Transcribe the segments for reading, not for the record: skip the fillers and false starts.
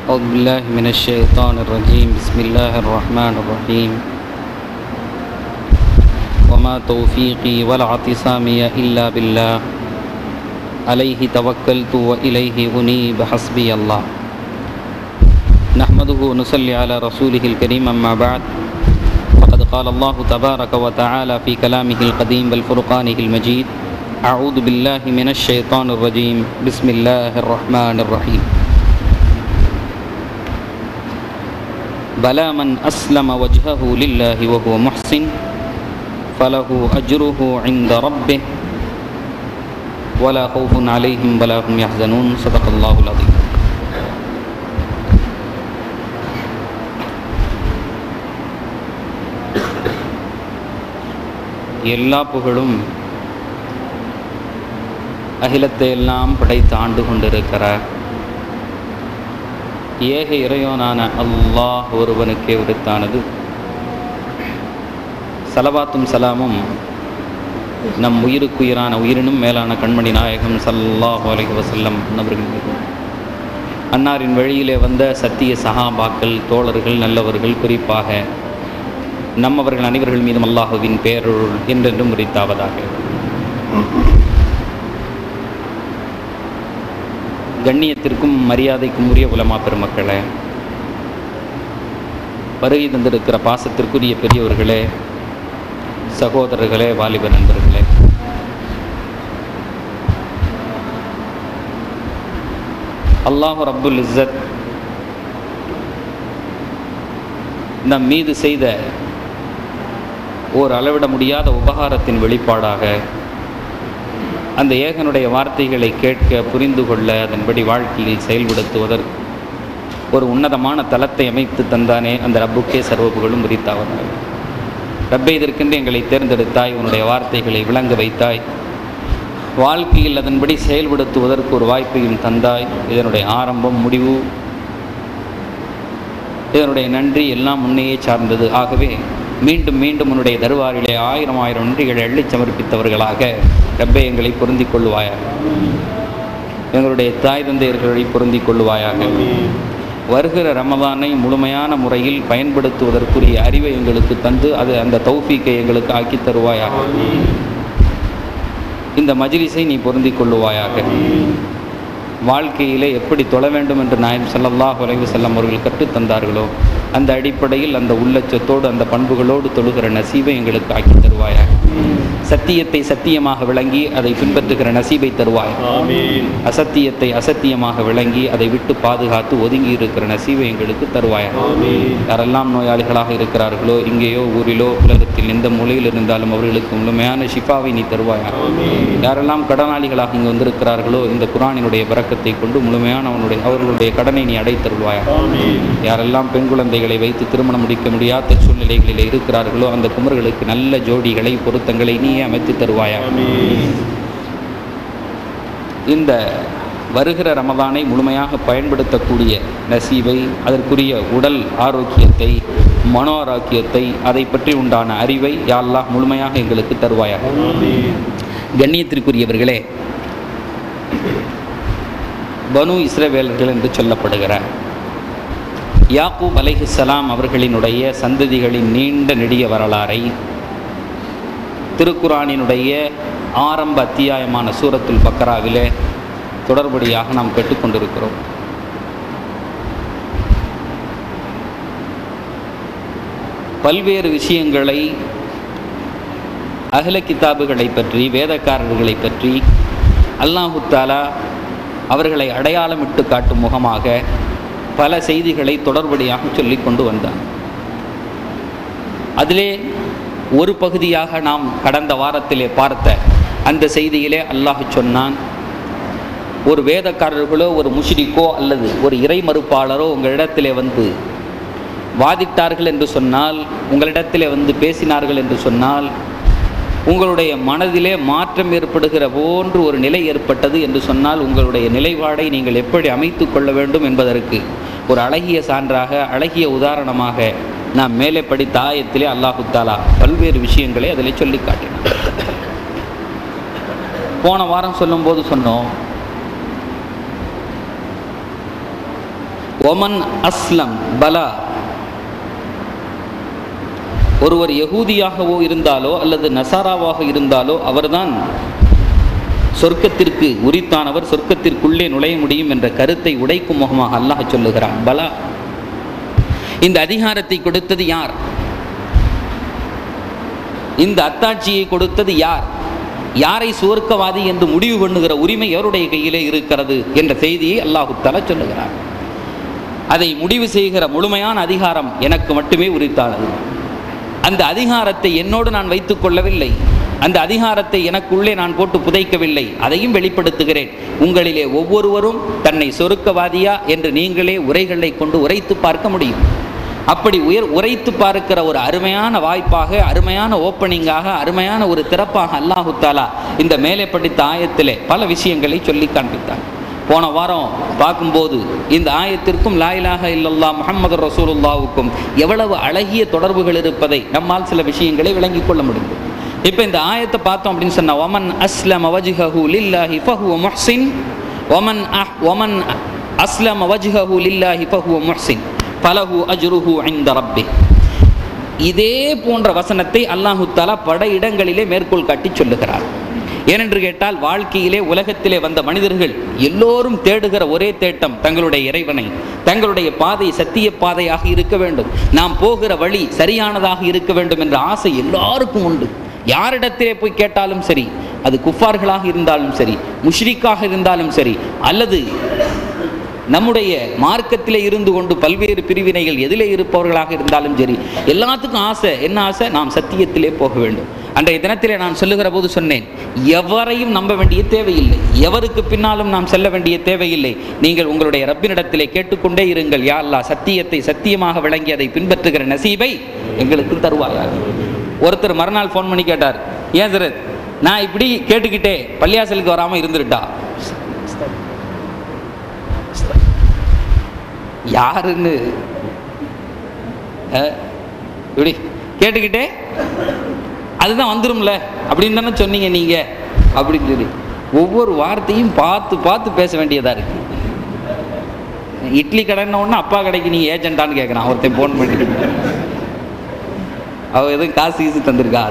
أعوذ بالله من الشيطان الرجيم بسم الله الرحمن الرحيم وما توفيقي ولا اعتصامي إلا بالله عليه توكلت وإليه أنيب حسبي الله نحمده ونصلي على رسوله الكريم أما بعد فقد قال الله تبارك وتعالى في كلامه القديم والفرقانه المجيد أعوذ بالله من الشيطان الرجيم بسم الله الرحمن الرحيم بلى من أسلم وجهه لله وهو محسن فله أجره عند ربه ولا خوف عليهم ولا هم يحزنون صدق الله العظيم. எல்லா புகழும் அகிலத்தை எல்லாம் படைத்து ஆண்டு கொண்டிருக்கிறார் ஏக இறைவனான அல்லாஹ் ஒருவனுக்கே உரித்தானது. சலவாத்தும் சலாமும் நம் உயிருக்குயிரான உயிரினும் மேலான கண்மணி நாயகம் ஸல்லல்லாஹு அலைஹி வஸல்லம் அவர்கள் மீதும் அன்னாரின் வழியிலே வந்த சத்திய சஹாபாக்கள் தோழர்கள் நல்லவர்கள் குறிப்பாக நம்மவர்கள் அனைவர்கள் மீதும் அல்லாஹுவின் பேரருள் என்றென்றும் உரித்தாவதாக. கண்ணியத்திற்கும் மரியாதைக்கும் உரிய உலமா பெருமக்களே, வருகை தந்திருக்கிற பாசத்திற்குரிய பெரியவர்களே, சகோதரர்களே, வாலிப நண்பர்களே, அல்லாஹ் ரப்புல் இஸ்ஸத் நம் மீது செய்த ஓர் அளவிட முடியாத உபகாரத்தின் வெளிப்பாடாக அந்த ஏகனுடைய வார்த்தைகளை கேட்க புரிந்து கொள்ள அதன்படி வாழ்க்கையில் செயல்படுத்துவதற்கு ஒரு உன்னதமான தளத்தை அமைத்து தந்தானே அந்த ரப்புக்கே சர்வ புகழும் உரித்தாவதாக. ரப்பே, இதற்கென்று எங்களை தேர்ந்தெடுத்தாய், உன்னுடைய வார்த்தைகளை விளங்க வைத்தாய், வாழ்க்கையில் அதன்படி செயல்படுத்துவதற்கு ஒரு வாய்ப்பையும் தந்தாய். இதனுடைய ஆரம்பம் முடிவு இதனுடைய நன்றி எல்லாம் முன்னையே சார்ந்தது. ஆகவே மீண்டும் மீண்டும் உன்னுடைய தருவாரிலே ஆயிரம் ஆயிரம் நன்றிகளை அள்ளி சமர்ப்பித்தவர்களாக ரப்பே எங்களை பொருந்திக் கொள்ளுவாயாக. எங்களுடைய தாய் தந்தையர்களை பொருந்திக் கொள்ளுவாயாக. வருகிற ரமதானை முழுமையான முறையில் பயன்படுத்துவதற்குரிய அறிவை எங்களுக்கு தந்து அந்த தௌஃபீக்கை எங்களுக்கு ஆக்கி தருவாயாக. இந்த மஜ்லிஸை நீ பொருந்திக் கொள்ளுவாயாக. வாழ்க்கையிலே எப்படி தொழ வேண்டும் என்று நாயகம் ஸல்லல்லாஹு அலைஹி வஸல்லம் அவர்கள் கற்றுத்தந்தார்களோ அந்த அடிப்படையில் அந்த உள்ளச்சத்தோடு அந்த பண்புகளோடு தொழுகிற நசீபை எங்களுக்கு ஆக்கி தருவாயாக. சத்தியத்தை சத்தியமாக விளங்கி அதை பின்பற்றுகிற நசீபை தருவாய். அசத்தியத்தை அசத்தியமாக விளங்கி அதை விட்டு பாதுகாத்து ஒதுங்கி இருக்கிற நசீபை எங்களுக்கு தருவாய். யாரெல்லாம் நோயாளிகளாக இருக்கிறார்களோ, இங்கேயோ ஊரிலோ உலகத்தில் எந்த மூலையில் இருந்தாலும் அவர்களுக்கு முழுமையான ஷிஃபாவை நீ தருவாயா. யாரெல்லாம் கடனாளிகளாக இங்கு வந்திருக்கிறார்களோ இந்த குர்ஆனினுடைய பரக்கத்தை கொண்டு முழுமையான அவர்களுடைய கடனை நீ அடை தருவாயா. யாரெல்லாம் பெண் குழந்தைகளை வைத்து திருமணம் முடிக்க முடியாத சூழ்நிலைகளில் இருக்கிறார்களோ அந்த குமர்களுக்கு நல்ல ஜோடிகளை பொருத்தங்களை நீ அமைத்து தருவாயா. இந்த வருகிற ரமதானை முழுமையாக பயன்படுத்தக்கூடிய நசீபை, அதற்குரிய உடல் ஆரோக்கியத்தை, மனோ ஆரோக்கியத்தை, அதை பற்றி உண்டான அறிவை யா அல்லாஹ் முழுமையாக எங்களுக்கு தருவாயா. கண்ணியத்திற்குரியவர்களே, பனு இஸ்ரவேலர்கள் என்று சொல்லப்படுகிற யாக்கூப் அலைஹிஸ்ஸலாம் அவர்களினுடைய சந்ததிகளின் நீண்ட நெடிய வரலாறை திருக்குர்ஆனினுடைய ஆரம்ப அத்தியாயமான சூரத்துல் பக்ராவிலே தொடர்படியாக நாம் கேட்டுக்கொண்டிருக்கிறோம். பல்வேறு விஷயங்களை அஹ்ல கிதாபுகளை பற்றி, வேதக்காரர்களை பற்றி அல்லாஹு தஆலா அவர்களை அடையாளமிட்டு காட்டும் முகமாக பல செய்திகளை தொடர்படியாக சொல்லி கொண்டு வந்தார். அதிலே ஒரு பகுதியாக நாம் கடந்த வாரத்திலே பார்த்த அந்த செய்தியிலே அல்லாஹ் சொன்னான், ஒரு வேதக்காரர்களோ ஒரு முஷ்ரிக்கோ அல்லது ஒரு இறை மறுப்பாளரோ உங்களிடத்திலே வந்து வாதிட்டார்கள் என்று சொன்னால், உங்களிடத்திலே வந்து பேசினார்கள் என்று சொன்னால், உங்களுடைய மனதிலே மாற்றம் ஏற்படுகிற போன்று ஒரு நிலை ஏற்பட்டது என்று சொன்னால் உங்களுடைய நிலைப்பாடை நீங்கள் எப்படி அமைத்து கொள்ள வேண்டும் என்பதற்கு ஒரு அழகிய சான்றாக, அழகிய உதாரணமாக நாம் மேலே படித்த ஆயத்திலே அல்லாஹு தஆலா பல்வேறு விஷயங்களை அதில் சொல்லி காட்டினார். போன வாரம் சொல்லும்போது சொன்னோம், ஒமன் அஸ்லம் பலா, ஒருவர் யகூதியாகவோ இருந்தாலோ அல்லது நசாராவாக இருந்தாலோ அவர்தான் சொர்க்கத்திற்கு உரித்தானவர், சொர்க்கத்திற்குள்ளே நுழைய முடியும் என்ற கருத்தை உடைக்கும் முகமாக அல்லாஹ் சொல்லுகிறான். பலா, இந்த அதிகாரத்தை கொடுத்தது யார்? இந்த அத்தாட்சியை கொடுத்தது யார்? யாரை சுவர்க்கவாதி என்று முடிவு பண்ணுகிற உரிமை எவருடைய கையிலே இருக்கிறது என்ற செய்தியை அல்லாஹு தஆலா சொல்லுகிறார். அதை முடிவு செய்கிற முழுமையான அதிகாரம் எனக்கு மட்டுமே உரித்தானது. அந்த அதிகாரத்தை என்னோடு நான் வைத்துக் கொள்ளவில்லை, அந்த அதிகாரத்தை எனக்குள்ளே நான் போட்டு புதைக்கவில்லை, அதையும் வெளிப்படுத்துகிறேன். உங்களிலே ஒவ்வொருவரும் தன்னை சொர்க்கவாதியா என்று நீங்களே உரைகளை கொண்டு உரைத்து பார்க்க முடியும். அப்படி உரைத்து பார்க்கிற ஒரு அருமையான வாய்ப்பாக, அருமையான ஓப்பனிங்காக, அருமையான ஒரு திறப்பாக அல்லாஹு தஆலா இந்த மேலே படித்த ஆயத்திலே பல விஷயங்களை சொல்லி காண்பித்தார். போன வாரம் பார்க்கும்போது இந்த ஆயத்திற்கும் லா இலாஹ இல்லல்லாஹ் முஹம்மது ரசூலுல்லாஹுக்கும் எவ்வளவு அழகிய தொடர்புகள் இருப்பதை நம்மால் சில விஷயங்களை விளங்கிக் கொள்ள முடியும். இப்போ இந்த ஆயத்தை பார்த்தோம் அப்படின்னு சொன்னால், ஒமன் அஸ்லம வஜ்ஹஹு லில்லாஹி ஃபஹுவ முஹ்சின், ஒமன் அஸ்லம வஜ்ஹஹு லில்லாஹி ஃபஹுவ முஹ்சின் ஃபலஹு அஜ்ருஹு இன்த ரப்பிஹ். இதே போன்ற வசனத்தை அல்லாஹு தஆலா பல இடங்களிலே மேற்கோள் காட்டி சொல்லுகிறார். ஏனென்று கேட்டால், வாழ்க்கையிலே உலகத்திலே வந்த மனிதர்கள் எல்லோரும் தேடுகிற ஒரே தேட்டம் தங்களுடைய இறைவனை, தங்களுடைய பாதை சத்திய பாதையாக இருக்க வேண்டும், நாம் போகிற வழி சரியானதாக இருக்க வேண்டும் என்ற ஆசை எல்லாருக்கும் உண்டு. யாரிடத்திலே போய் கேட்டாலும் சரி, அது குஃபார்களாக இருந்தாலும் சரி, முஷ்ரிக்காக இருந்தாலும் சரி, அல்லது நம்முடைய மார்க்கத்திலே இருந்து கொண்டு பல்வேறு பிரிவினைகள் எதிலே இருப்பவர்களாக இருந்தாலும் சரி, எல்லாத்துக்கும் ஆசை என்ன? ஆசை, நாம் சத்தியத்திலே போக வேண்டும். அன்றைய தினத்திலே நான் சொல்லுகிற போது சொன்னேன், எவரையும் நம்ப வேண்டிய தேவையில்லை, எவருக்கு பின்னாலும் நாம் செல்ல வேண்டிய தேவையில்லை. நீங்கள் உங்களுடைய ரப்பினிடத்திலே கேட்டுக்கொண்டே இருங்கள், யா அல்லாஹ் சத்தியத்தை சத்தியமாக விளங்கி அதை பின்பற்றுகிற நசீபை எங்களுக்கு தருவாயாக. ஒருத்தர் மறுநாள் ஃபோன் பண்ணி கேட்டார், ஏன் சார் நான் இப்படி கேட்டுக்கிட்டே பள்ளியாசலுக்கு வராமல் இருந்துருட்டா? யாருன்னு இப்படி கேட்டுக்கிட்டே அதுதான் வந்துரும்ல அப்படின்னு தானே சொன்னீங்க நீங்க அப்படின்னு சொல்லி ஒவ்வொரு வார்த்தையும் பார்த்து பார்த்து பேச வேண்டியதா இருக்கு. இட்லி கடைன்னா ஒன்று அப்பா கடைக்கு நீ ஏஜென்டான்னு கேட்குறான் ஒருத்தன் ஃபோன் பண்ணி. அவ எதுவும் காசு கீசு தந்திருக்கா?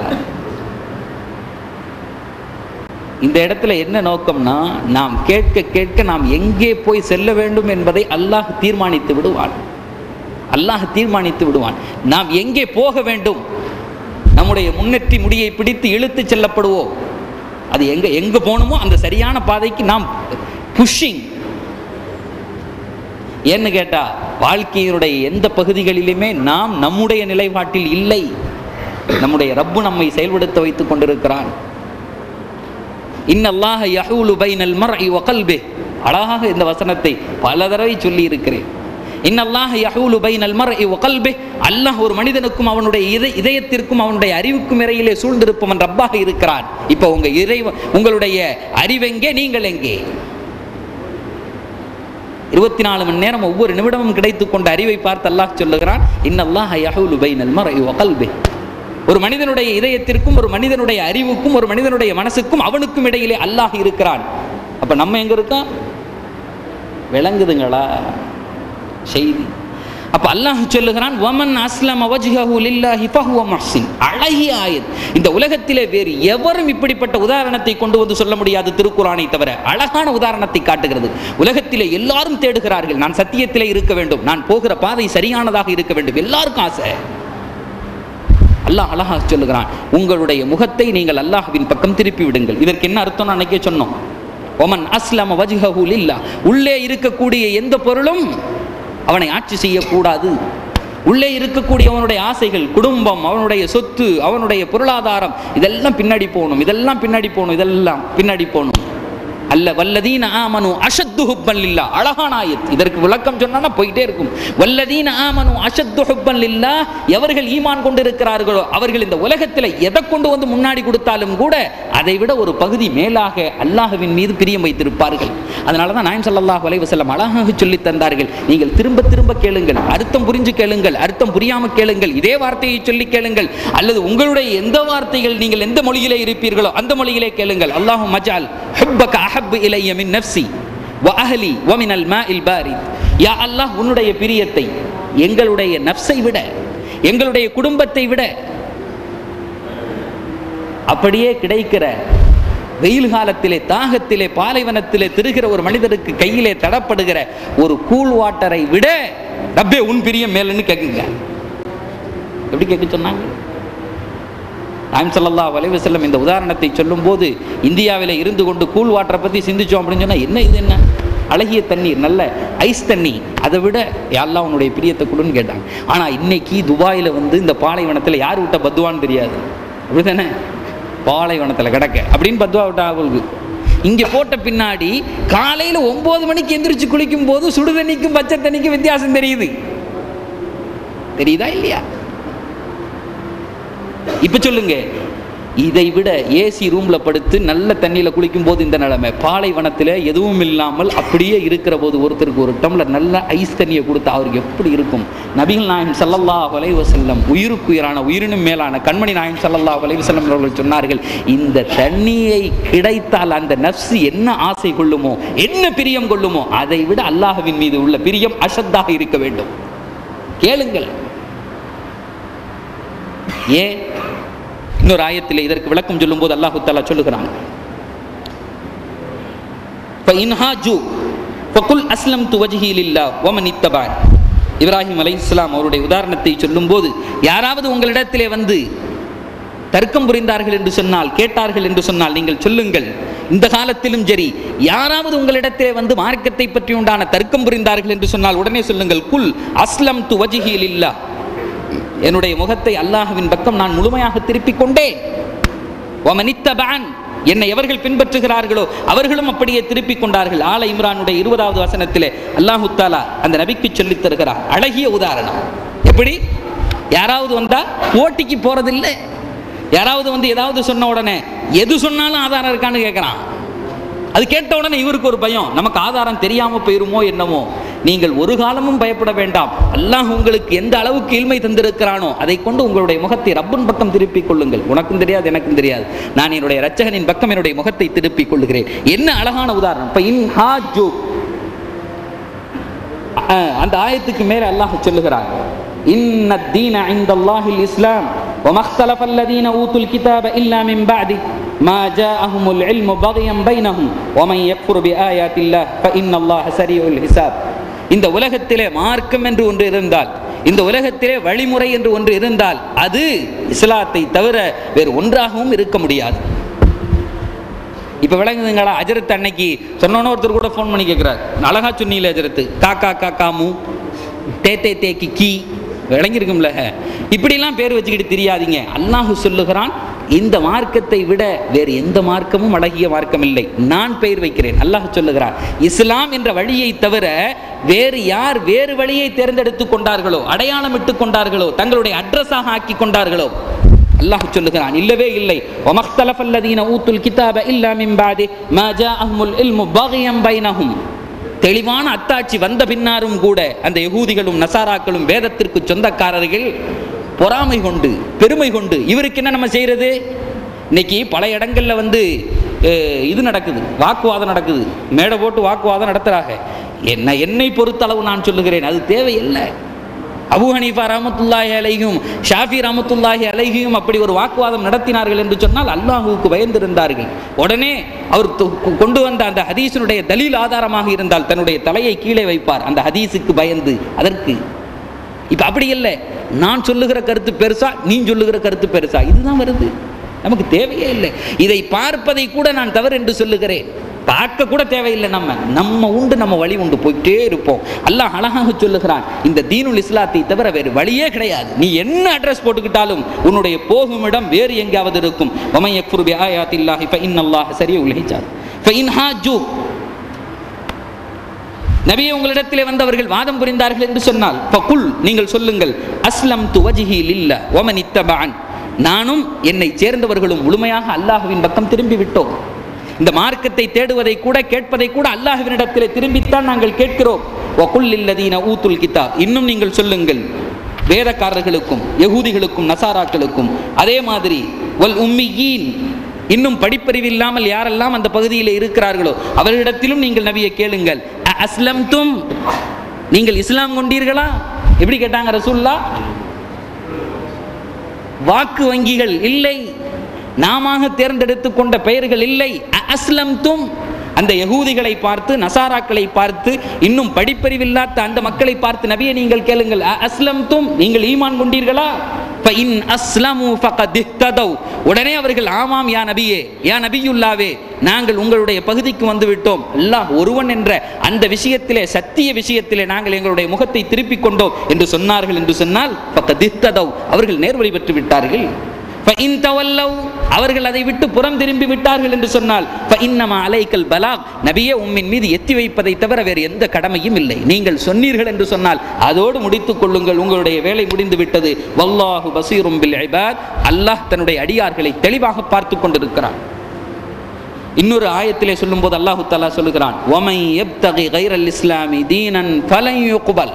இந்த இடத்துல என்ன நோக்கம்னா, நாம் கேட்க கேட்க நாம் எங்கே போய் செல்ல வேண்டும் என்பதை அல்லாஹ் தீர்மானித்து விடுவான். அல்லாஹ் தீர்மானித்து விடுவான். நாம் எங்கே போக வேண்டும், நம்முடைய முன்னெற்றி முடியை பிடித்து இழுத்து செல்லப்படுவோம். அது எங்க போகணுமோ அந்த சரியான பாதைக்கு நாம் புஷிங். ஏன்னு கேட்டா, வாழ்க்கையினுடைய எந்த பகுதிகளிலுமே நாம் நம்முடைய நிலைப்பாட்டில் இல்லை, நம்முடைய ரப்பு நம்மை செயல்படுத்த வைத்துக் கொண்டிருக்கிறான். இன்னல்லாஹ யஹூலு பைனல் மர்இ வ கல்பிஹ். அழகாக இந்த வசனத்தை பல தடவை சொல்லி இருக்கிறேன். இன்னல்லாஹ யஹூலு பைனல் மர்இ வ கல்பிஹ். அல்லாஹ் ஒரு மனிதனுக்கும் அவனுடைய இதயத்திற்கும் அவனுடைய அறிவுக்கும் இடையிலே சூழ்ந்திருப்பவன் ரப்பாக இருக்கிறான். இப்போ உங்களுடைய அறிவெங்கே, நீங்கள் எங்கே? 24 மணி நேரம் ஒவ்வொரு நிமிடமும் கிடைத்துக் கொண்ட அறிவை பார்த்து அல்லாஹ் சொல்லுகிறான், இன்னல்லாஹ யஹூலு பைனல் மர்இ வ கல்பிஹ். ஒரு மனிதனுடைய இதயத்திற்கும் ஒரு மனிதனுடைய அறிவுக்கும் ஒரு மனிதனுடைய மனசுக்கும் அவனுக்கும் இடையிலே அல்லாஹ் இருக்கிறான். அப்ப நம்ம எங்க இருக்கோம்? விளங்குதுங்களா செய்தி? அப்ப அல்லாஹ் சொல்லுகிறான், வமன் அஸ்லம வஜ்ஹஹு லில்லாஹி ஃபஹுவ முஹ்சின். அழகிய ஆயத். இந்த உலகத்திலே வேறு எவரும் இப்படிப்பட்ட உதாரணத்தை கொண்டு வந்து சொல்ல முடியாது திருக்குர்ஆனை தவிர. அழகான உதாரணத்தை காட்டுகிறது. உலகத்திலே எல்லாரும் தேடுகிறார்கள், நான் சத்தியத்திலே இருக்க வேண்டும், நான் போகிற பாதை சரியானதாக இருக்க வேண்டும், எல்லாருக்கும் ஆசை. அல்லாஹ் அழகாக சொல்லுகிறான், உங்களுடைய முகத்தை நீங்கள் அல்லாஹ்வின் பக்கம் திருப்பி விடுங்கள். இதற்கு என்ன அர்த்தம்? அன்னைக்கே சொன்னோம். ஒமன் அஸ்லம வஜ்ஹஹு லில்லாஹ். உள்ளே இருக்கக்கூடிய எந்த பொருளும் அவனை ஆட்சி செய்யக்கூடாது. உள்ளே இருக்கக்கூடிய அவனுடைய ஆசைகள், குடும்பம், அவனுடைய சொத்து, அவனுடைய பொருளாதாரம், இதெல்லாம் பின்னாடி போகணும், இதெல்லாம் பின்னாடி போகணும், இதெல்லாம் பின்னாடி போகணும். அல்ல வல்லதீன ஆமனு அஷத்து ஹுப்பன் லில்லாஹ். அழகான ஆயத். இதற்கு விளக்கம் சொன்னா போயிட்டே இருக்கும். வல்லதீன ஆமனு அஷத்து ஹுப்பன் லில்லாஹ். எவர்கள் ஈமான் கொண்டிருக்கிறார்களோ அவர்கள் இந்த உலகத்தில் எதை கொண்டு வந்து முன்னாடி கொடுத்தாலும் கூட அதை விட ஒரு பகுதி மேலாக அல்லாஹ்வின் மீது பிரியம் வைத்திருப்பார்கள். அதனால தான் நாயகம் ஸல்லல்லாஹு அலைஹி வஸல்லம் அழகாக சொல்லி தந்தார்கள், நீங்கள் திரும்ப திரும்ப கேளுங்கள், அர்த்தம் புரிஞ்சு கேளுங்கள், அர்த்தம் புரியாம கேளுங்கள், இதே வார்த்தையை சொல்லி கேளுங்கள், அல்லது உங்களுடைய எந்த வார்த்தைகள் நீங்கள் எந்த மொழியிலே இருப்பீர்களோ அந்த மொழியிலே கேளுங்கள். அல்லாஹும்ம ஜஅல் ஹுப்பக அஹப்ப இலைய மின் நஃப்ஸி வ அஹ்லி வ மினல் மாஇல் பாரித். யா அல்லாஹ் உன்னுடைய பிரியத்தை எங்களுடைய நஃப்ஸை விட, எங்களுடைய குடும்பத்தை விட, அப்படியே கிடைக்கிற வெயில் காலத்திலே, தாகத்திலே, பாலைவனத்திலே திரிகிற ஒரு மனிதருக்கு கையிலே தடப்படுகிற ஒரு கூல் வாட்டரை விட ரப்பே உன் பிரியம் மேலன்னு கேட்குங்க. எப்படி கேட்க சொன்னாங்க? நாயகம் ஸல்லல்லாஹு அலைஹி வஸல்லம் இந்த உதாரணத்தை சொல்லும் போது இந்தியாவில் இருந்து கொண்டு கூல் வாட்டரை பற்றி சிந்திச்சோம் அப்படின்னு சொன்னால், என்ன இது, என்ன அழகிய தண்ணீர், நல்ல ஐஸ் தண்ணி, அதை விட யா அல்லாஹ் உன்னுடைய பிரியத்தை கொடுன்னு கேட்டாங்க. ஆனால் இன்னைக்கு துபாயில் இந்த பாலைவனத்தில் யார் விட்ட பத்துவான்னு தெரியாது, அப்படி தானே? பாலைவனத்தில் கிடக்க அப்படின்னு பத்துவா விட்டா அவங்களுக்கு. இங்கே போட்ட பின்னாடி காலையில் 9 மணிக்கு எந்திரிச்சு குளிக்கும் போது சுடு தண்ணிக்கும் பச்சை தண்ணிக்கும் வித்தியாசம் தெரியுதா இல்லையா? இப்ப சொல்லுங்க, இதை விட ஏசி ரூம்ல படுத்து நல்ல தண்ணியில குளிக்கும் போது இந்த நிலைமை, பாலைவனத்தில் எதுவும் இல்லாமல் அப்படியே இருக்கிற போது ஒருத்தருக்கு ஒரு டம்ளர் நல்ல ஐஸ் தண்ணியை கொடுத்தா அவருக்கு எப்படி இருக்கும்? நபிகள் நாயகம் ஸல்லல்லாஹு அலைஹி வஸல்லம் உயிருக்குயிரான, உயிரினும் மேலான கண்மணி நாயகம் ஸல்லல்லாஹு அலைஹி வஸல்லம் அவர்கள் சொன்னார்கள், இந்த தண்ணியை கிடைத்தால் அந்த நஃப்ஸ் என்ன ஆசை கொள்ளுமோ, என்ன பிரியம் கொள்ளுமோ, அதை விட அல்லாஹ்வின் மீது உள்ள பிரியம் அஷத்தாக இருக்க வேண்டும். கேளுங்கள். ஏன்? இன்னொரு ஆயத்திலே இதற்கு விளக்கம் சொல்லும் போது அல்லாஹ் தஆலா சொல்லுகிறான், இப்ராஹிம் அலைஹிஸ்ஸலாம் அவருடைய உதாரணத்தை சொல்லும் போது, யாராவது உங்களிடத்திலே தர்க்கம் புரிந்தார்கள் என்று சொன்னால், கேட்டார்கள் என்று சொன்னால், நீங்கள் சொல்லுங்கள், இந்த காலத்திலும் சரி, யாராவது உங்களிடத்திலே மார்க்கத்தை பற்றி உண்டான தர்க்கம் புரிந்தார்கள் என்று சொன்னால் உடனே சொல்லுங்கள், குல் அஸ்லம்து வஜ்ஹி லில்லாஹ், என்னுடைய முகத்தை அல்லாஹ்வின் பக்கம் நான் முழுமையாக திருப்பிக் கொண்டேன். வமனித்தபஅன், என்னை எவர்கள் பின்பற்றுகிறார்களோ அவர்களும் அப்படியே திருப்பிக் கொண்டார்கள். ஆல இம்ரானுடைய 20வது வசனத்திலே அல்லாஹ் தஆலா அந்த நபிக்கு சொல்லித் தருகிறார் அழகிய உதாரணம். எப்படி? யாராவது வந்தா ஓட்டிக்கு போறதில்லை, யாராவது ஏதாவது சொன்ன உடனே எது சொன்னாலும் ஆதாரம் இருக்கான்னு கேட்கிறான். அது கேட்ட உடனே இவருக்கு ஒரு பயம், நமக்கு ஆதாரம் தெரியாம போயிருமோ என்னமோ. நீங்கள் ஒரு காலமும் பயப்பட வேண்டாம். அல்லாஹ் உங்களுக்கு எந்த அளவுக்கு இல்மை தந்திருக்கிறானோ அதை கொண்டு உங்களுடைய முகத்தை ரப்பின் பக்கம் திருப்பிக் கொள்ளுங்கள். உனக்கும் தெரியாது, எனக்கும் தெரியாது, நான் என்னுடைய இரட்சகனின் பக்கம் என்னுடைய முகத்தை திருப்பிக் கொள்ளுகிறேன். என்ன அழகான உதாரணம். அந்த ஆயத்துக்கு மேல அல்லாஹ் சொல்லுகிறார், இன்னத் தீன இன்தல்லாஹில் இஸ்லாம் வமக்தலஃப அல்லதீன ஊதுல் கிதாப இல்லா மின் பஅதி மா ஜாஅஹுமுல் இல்மு பக்யன் பைனஹும் வமன் யக்ஃபுர் பிஆயாத்தில்லாஹ் ஃபஇன்னல்லாஹ ஸரீஉல் ஹிசாப். இந்த உலகத்திலே மார்க்கம் என்று ஒன்று இருந்தால், இந்த உலகத்திலே வழிமுறை என்று ஒன்று இருந்தால், அது இஸ்லாத்தை தவிர வேறு ஒன்றாகவும் இருக்க முடியாது. இப்ப விளங்குதுங்களா? அஜரத் அன்னைக்கு சொன்னோன்னு ஒருத்தர் கூட ஃபோன் பண்ணி கேட்கிறார், அழகா சொன்னீங்களே அஜரத்து, காக்கா காக்காமு, தே தே தே கி, விளங்கிருக்கும்ல, இப்படிலாம் பேர் வச்சுக்கிட்டு தெரியாதீங்க. அல்லாஹ் சொல்லுகிறான், இந்த மார்க்கத்தை விட வேறு எந்த மார்க்கமும் அழகிய மார்க்கம் இல்லை, நான் பெயர் வைக்கிறேன். அல்லாஹ் சொல்லுகிறான், இஸ்லாம் என்ற வழியை தவிர வேறு யார் வேறு வழியை தேர்ந்தெடுத்துக் கொண்டார்களோ, அடையாளம் இட்டுக் கொண்டார்களோ, தங்களுடைய அட்ரஸாக ஆக்கி கொண்டார்களோ, அல்லாஹ் சொல்லுகிறான், இல்லவே இல்லை. வமக்தலஃபல்லதீன ஊதுல் கிதாப இல்லா மின் பஅதி மா ஜாஅஹுமுல் இல்மு பக்யன் பைனஹும். தெளிவான அத்தாட்சி வந்த பின்னாரும் கூட அந்த யகூதிகளும் நசாராக்களும் வேதத்திற்கு சொந்தக்காரர்கள் பொறாமை கொண்டு, பெருமை கொண்டு, இவருக்கு என்ன நம்ம செய்யறது? இன்னைக்கு பல இடங்கள்ல இது நடக்குது, வாக்குவாதம் நடக்குது, மேடை போட்டு வாக்குவாதம் நடத்துறாங்க. என்னை பொறுத்தளவு நான் சொல்லுகிறேன், அது தேவையில்லை. அபூ ஹனீஃபா ரஹ்மத்துல்லாஹி அலைஹியும் ஷாஃபி ரஹ்மத்துல்லாஹி அலைஹியும் அப்படி ஒரு வாக்குவாதம் நடத்தினார்கள் என்று சொன்னால் அல்லாஹ்வுக்கு பயந்திருந்தார்கள். உடனே அவர் கொண்டு வந்த அந்த ஹதீஸினுடைய தலீல் ஆதாரமாக இருந்தால் தன்னுடைய தலையை கீழே வைப்பார், அந்த ஹதீஸுக்கு பயந்து. அதற்கு இப்ப அப்படி இல்லை, நான் சொல்லுகிற கருத்து பெருசா, நீ சொல்லுகிற கருத்து பெருசா, இதுதான் வருது. நமக்கு தேவையே இல்லை. இதை பார்ப்பதை கூட நான் தவறு என்று சொல்லுகிறேன். பார்க்க கூட தேவையில்லை. நம்ம உண்டு, நம்ம வழி உண்டு, போயிட்டே இருப்போம். அல்லாஹ் அழகாக சொல்லுகிறான், இந்த தீனுல் இஸ்லாத்தை தவிர வேறு வழியே கிடையாது. நீ என்ன அட்ரஸ் போட்டுக்கிட்டாலும் உன்னுடைய போகும் இடம் வேறு எங்காவது இருக்கும். வமன் யக்ஃபுர் பிஆயாத்தில்லாஹி ஃபஇன்னல்லாஹ ஸரீஉல் ஹிசாப். ஃபஇன் ஹாஜ்ஜு, நபியே உங்களிடத்திலே வந்தவர்கள் வாதம் புரிந்தார்கள் என்று சொன்னால், ஃபகுல், நீங்கள் சொல்லுங்கள், அஸ்லம்து வஜ்ஹி லில்லாஹ் வமன் இத்தபஅன், நானும் என்னை சேர்ந்தவர்களும் முழுமையாக அல்லாஹ்வின் பக்கம் திரும்பி விட்டோம். இந்த மார்க்கத்தை தேடுவதை கூட கேட்பதை கூட அல்லாஹ்வினிடத்திலே திரும்பித்தான் நாங்கள் கேட்கிறோம். வகுல் லில்லதீன ஊதுல் கிதாப், இன்னும் நீங்கள் சொல்லுங்கள் வேதக்காரர்களுக்கும் யகூதிகளுக்கும் நசாராக்களுக்கும், அதே மாதிரி வல் உம்மியீன், இன்னும் படிப்பறிவு இல்லாமல் யாரெல்லாம் அந்த பகுதியில் இருக்கிறார்களோ அவர்களிடத்திலும் நீங்கள் நபியை கேளுங்கள், அஸ்லம்தும், நீங்கள் இஸ்லாம் கொண்டீர்களா? எப்படி கேட்டாங்க ரசூலுல்லாஹ்? வாக்கு வங்கிகள் இல்லை, நாம தேர்ந்தெடுத்து கொண்ட பெயர்கள் இல்லை. அஸ்லம்தும், அந்த யகூதிகளை பார்த்து, நசாராக்களை பார்த்து, இன்னும் படிப்பறிவில்லாத அந்த மக்களை பார்த்து நபியை நீங்கள் கேளுங்கள், அஸ்லம்தும், நீங்கள் ஈமான் கொண்டீர்களா? ஃபஇன் அஸ்லமு ஃபகத் இஹ்ததவ், உடனே அவர்கள் ஆமாம் யா நபியே, யா நபியுல்லாவே, நாங்கள் உங்களுடைய பகுதிக்கு வந்து விட்டோம், அல்லாஹ் ஒருவன் என்ற அந்த விஷயத்திலே, சத்திய விஷயத்திலே நாங்கள் எங்களுடைய முகத்தை திருப்பிக் கொண்டோம் என்று சொன்னார்கள் என்று சொன்னால் ஃபகத் இஹ்ததவ், அவர்கள் நேர்வழி பெற்று விட்டார்கள். ஃபஇன் தவல்லவ், அவர்கள் அதை விட்டு புறம் திரும்பி விட்டார்கள் என்று சொன்னால் ஃபஇன்னமா அலைக்கல் பலாக், நபியே உம்மின் மீது எத்தி வைப்பதை தவிர வேறு எந்த கடமையும் இல்லை. நீங்கள் சொன்னீர்கள் என்று சொன்னால் அதோடு முடித்துக் கொள்ளுங்கள், உங்களுடைய வேலை முடிந்து விட்டது. வல்லாஹு பஸீரும் பில் இபாத், அல்லாஹ் தன்னுடைய அடியார்களை தெளிவாக பார்த்து கொண்டிருக்கிறான். இன்னொரு ஆயத்திலே சொல்லும்போது அல்லாஹ் தஆலா சொல்லுகிறான், வமை யப்தகி கைரல் இஸ்லாமி தீனன் ஃபலன் யுக்பல்,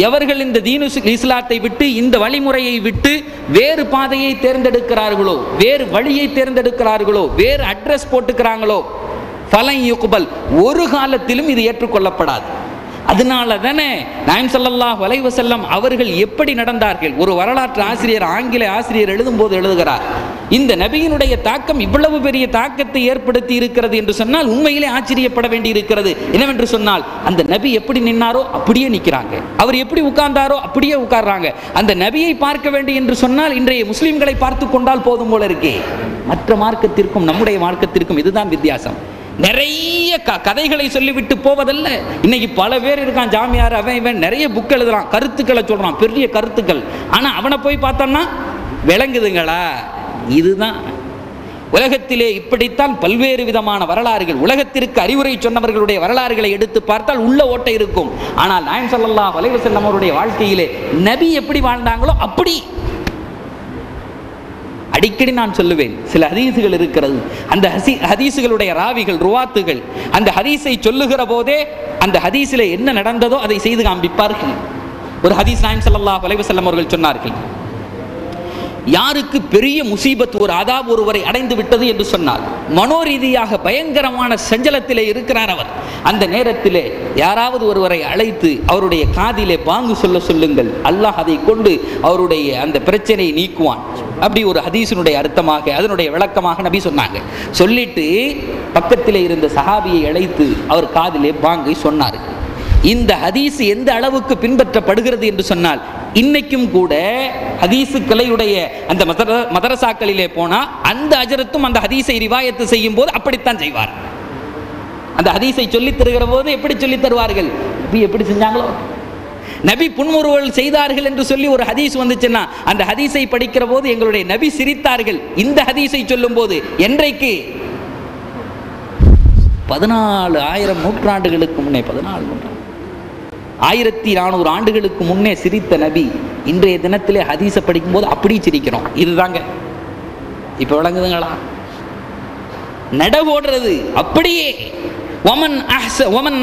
எவர்கள் இந்த தீனு இஸ்லாத்தை விட்டு, இந்த வழிமுறையை விட்டு வேறு பாதையை தேர்ந்தெடுக்கிறார்களோ, வேறு வழியை தேர்ந்தெடுக்கிறார்களோ, வேறு அட்ரஸ் போட்டுக்கிறாங்களோ, ஃபலன் யுக்பல், ஒரு காலத்திலும் இது ஏற்றுக்கொள்ளப்படாது. அதனால தானே நாயகம் ஸல்லல்லாஹு அலைஹி வஸல்லம் அவர்கள் எப்படி நடந்தார்கள், ஒரு வரலாற்று ஆசிரியர், ஆங்கில ஆசிரியர் எழுதும்போது எழுதுகிறார், இந்த நபியினுடைய தாக்கம் இவ்வளவு பெரிய தாக்கத்தை ஏற்படுத்தி இருக்கிறது என்று சொன்னால் உண்மையிலே ஆச்சரியப்பட வேண்டி இருக்கிறது. என்னவென்று சொன்னால், அந்த நபி எப்படி நின்னாரோ அப்படியே நிற்கிறாங்க, அவர் எப்படி உட்கார்ந்தாரோ அப்படியே உட்கார்றாங்க. அந்த நபியை பார்க்க வேண்டும் என்று சொன்னால் இன்றைய முஸ்லிம்களை பார்த்து கொண்டால் போதும் போல இருக்கே. மற்ற மார்க்கத்திற்கும் நம்முடைய மார்க்கத்திற்கும் இதுதான் வித்தியாசம். நிறைய கதைகளை சொல்லிவிட்டு போவதல்ல. இன்னைக்கு பல பேர் இருக்கான், ஜாமியார், அவன் இவன் நிறைய புக் எழுதுறான், கருத்துக்களை சொல்றான், பெரிய கருத்துக்கள். ஆனா அவனை போய் பார்த்தோம்னா விளங்குதுங்களா? இதுதான் உலகத்திலே. இப்படித்தான் பல்வேறு விதமான வரலாறுகள், உலகத்திற்கு அறிவுரை சொன்னவர்களுடைய வரலாறுகளை எடுத்து பார்த்தால் உள்ள ஓட்டை இருக்கும். ஆனால் நாயகம் ஸல்லல்லாஹு அலைஹி வஸல்லம் அவருடைய வாழ்க்கையிலே நபி எப்படி வாழ்ந்தாங்களோ அப்படி. அடிக்கடி நான் சொல்லுவேன், சில ஹதீசுகள் இருக்கிறது, அந்த ஹதீசுகளுடைய ராவிகள், ருவாத்துகள் அந்த ஹதீஸை சொல்லுகிற போதே அந்த ஹதீஸில் என்ன நடந்ததோ அதை செய்து காண்பிப்பார்கள். ஒரு ஹதீஸ் நாயகம் ஸல்லல்லாஹு அலைஹி வஸல்லம் அவர்கள் சொன்னார்கள், யாருக்கு பெரிய முசீபத், ஒரு அதாப் ஒருவரை அடைந்து விட்டது என்று சொன்னால், மனோரீதியாக பயங்கரமான சஞ்சலத்திலே இருக்கிறார் அவர், அந்த நேரத்திலே யாராவது ஒருவரை அழைத்து அவருடைய காதிலே பாங்கு சொல்ல சொல்லுங்கள், அல்லாஹ் அதை கொண்டு அவருடைய அந்த பிரச்சனையை நீக்குவான். அப்படி ஒரு ஹதீஸினுடைய அர்த்தமாக, அதனுடைய விளக்கமாக நபி சொன்னாங்க. சொல்லிட்டு பக்கத்திலே இருந்த சஹாபியை அழைத்து அவர் காதிலே பாங்கை சொன்னார். இந்த ஹதீஸ் எந்த அளவுக்கு பின்பற்றப்படுகிறது என்று சொன்னால், இன்னைக்கும் கூட ஹதீஸு கலையுடைய அந்த மதரசாக்களிலே போனா அந்த அஜரத்தும் அந்த ஹதீஸை ரிவாயத்து செய்யும் போது அப்படித்தான் செய்வார். அந்த ஹதீஸை சொல்லித் தருகிற போது எப்படி சொல்லித் தருவார்கள், நபி எப்படி செஞ்சாங்களோ, நபி புன்முறுவல் செய்தார்கள் என்று சொல்லி ஒரு ஹதீஸ் வந்துச்சுன்னா அந்த ஹதீஸை படிக்கிற போது எங்களுடைய நபி சிரித்தார்கள். இந்த ஹதீஸை சொல்லும் போது என்றைக்கு 14,000 நூற்றாண்டுகளுக்கு முன்னே, 1400 ஆண்டுகளுக்கு முன்னே சிரித்த நபி இன்றைய தினத்திலே ஹதீஸை படிக்கும் போது அப்படி சிரிக்கிறோம். இதுதாங்க இப்ப விளங்குதுங்களா? நடவோடுறது அப்படியே. ஒமன்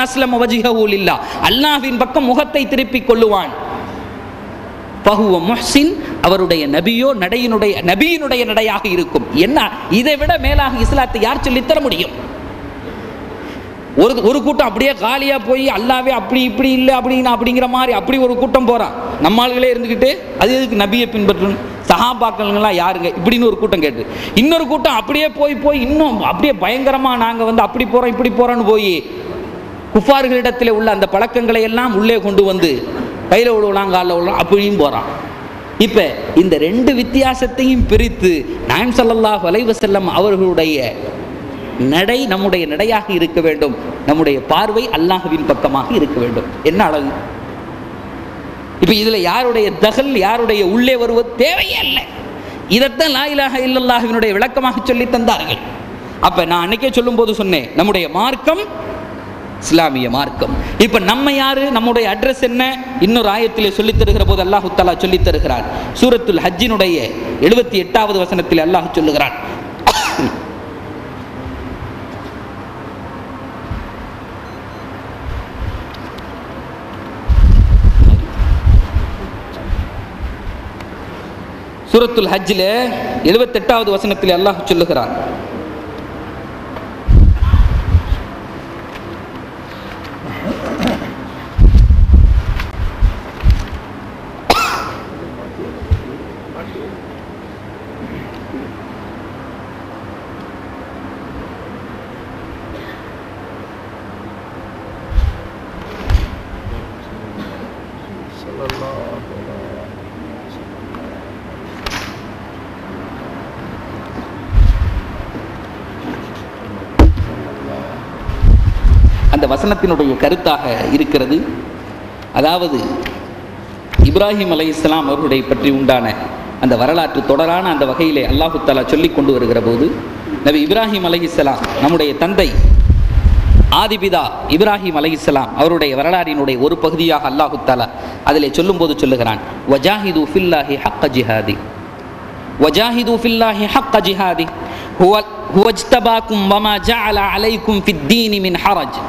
அஸ்லம வஜ்ஹஹு லில்லாஹ், அல்லாஹ்வின் பக்கம் முகத்தை திருப்பிக் கொள்ளுவான். ஃபஹுவ முஹ்சின், அவருடைய நபியோ நபியினுடைய நடையாக இருக்கும். என்ன இதை விட மேலாக இஸ்லாத்தை யார் சொல்லித் தர முடியும்? ஒரு கூட்டம் அப்படியே காலியா போய் அல்லாவே அப்படி இப்படி இல்லை அப்படிங்கிற மாதிரி அப்படி ஒரு கூட்டம் போறான். நம்ம ஆளுகளே இருந்துக்கிட்டு அது எதுக்கு நபியை பின்பற்றணும், சஹாபாக்கள்லாம் யாருங்க இப்படின்னு ஒரு கூட்டம் கேட்டு, இன்னொரு கூட்டம் அப்படியே போய் இன்னும் அப்படியே பயங்கரமா நாங்க அப்படி போறோம் இப்படி போறோம்னு போய் குஃபார்களிடத்தில் உள்ள அந்த பழக்கங்களை எல்லாம் உள்ளே கொண்டு வந்து கையில விழுவலாம் காலில் விழலாம் அப்படியும் போறான். இப்ப இந்த ரெண்டு வித்தியாசத்தையும் பிரித்து நாயகம் ஸல்லல்லாஹு அலைஹி வஸல்லம் அவர்களுடைய நடை நம்முடைய நடையாக இருக்க வேண்டும், நம்முடைய பார்வை அல்லாஹ்வின் பக்கமாக இருக்க வேண்டும். என்ன அழகு! இப்ப இதுல யாருடைய தகல், யாருடைய உள்ளே வருவது தேவையே இல்லை. இதைத்தான் லா இலாஹ இல்லல்லாஹ்வினுடைய விளக்கமாக சொல்லி தந்தார்கள். அப்ப நான் அன்னைக்கே சொல்லும் போது சொன்னேன், நம்முடைய மார்க்கம் இஸ்லாமிய மார்க்கம். இப்ப நம்ம யாரு, நம்முடைய அட்ரஸ் என்ன? இன்னொரு ஆயத்திலே சொல்லித் தருகிற போது அல்லாஹ் தஆலா சொல்லித் தருகிறார். சூரத்துல் ஹஜ்ஜினுடைய 78வது வசனத்தில் அல்லாஹ் சொல்லுகிறான், சூரத்துல் ஹஜ்ஜில் 78வது வசனத்தில் அல்லாஹ் சொல்லுகிறான், அந்த வசனத்தினுடைய கருத்தாக இருக்கிறது. அதாவது இப்ராஹிம் அலைஹிஸ்ஸலாம் அவர்களுடைய பற்றி உண்டான அந்த வரலாற்று தொடரான அந்த வகையிலே அல்லாஹு தஆலா சொல்லிக் கொண்டு வருகிற போது, நபி இப்ராஹிம் அலைஹிஸ்ஸலாம் நம்முடைய தந்தை ஆதிபிதா இப்ராஹிம் அலைஹிஸ்ஸலாம் அவருடைய வரலாறினுடைய ஒரு பகுதியாக அல்லாஹு தஆலா அதிலே சொல்லும்போது சொல்லுகிறான், வஜாஹிது ஃபில்லாஹி ஹக்க ஜிஹாதி வஜாஹிது ஃபில்லாஹி ஹக்க ஜிஹாதி ஹுவ இஜ்தபாக்கும் வமா ஜஅல அலைக்கும் ஃபித்தீனி மின் ஹரஜ்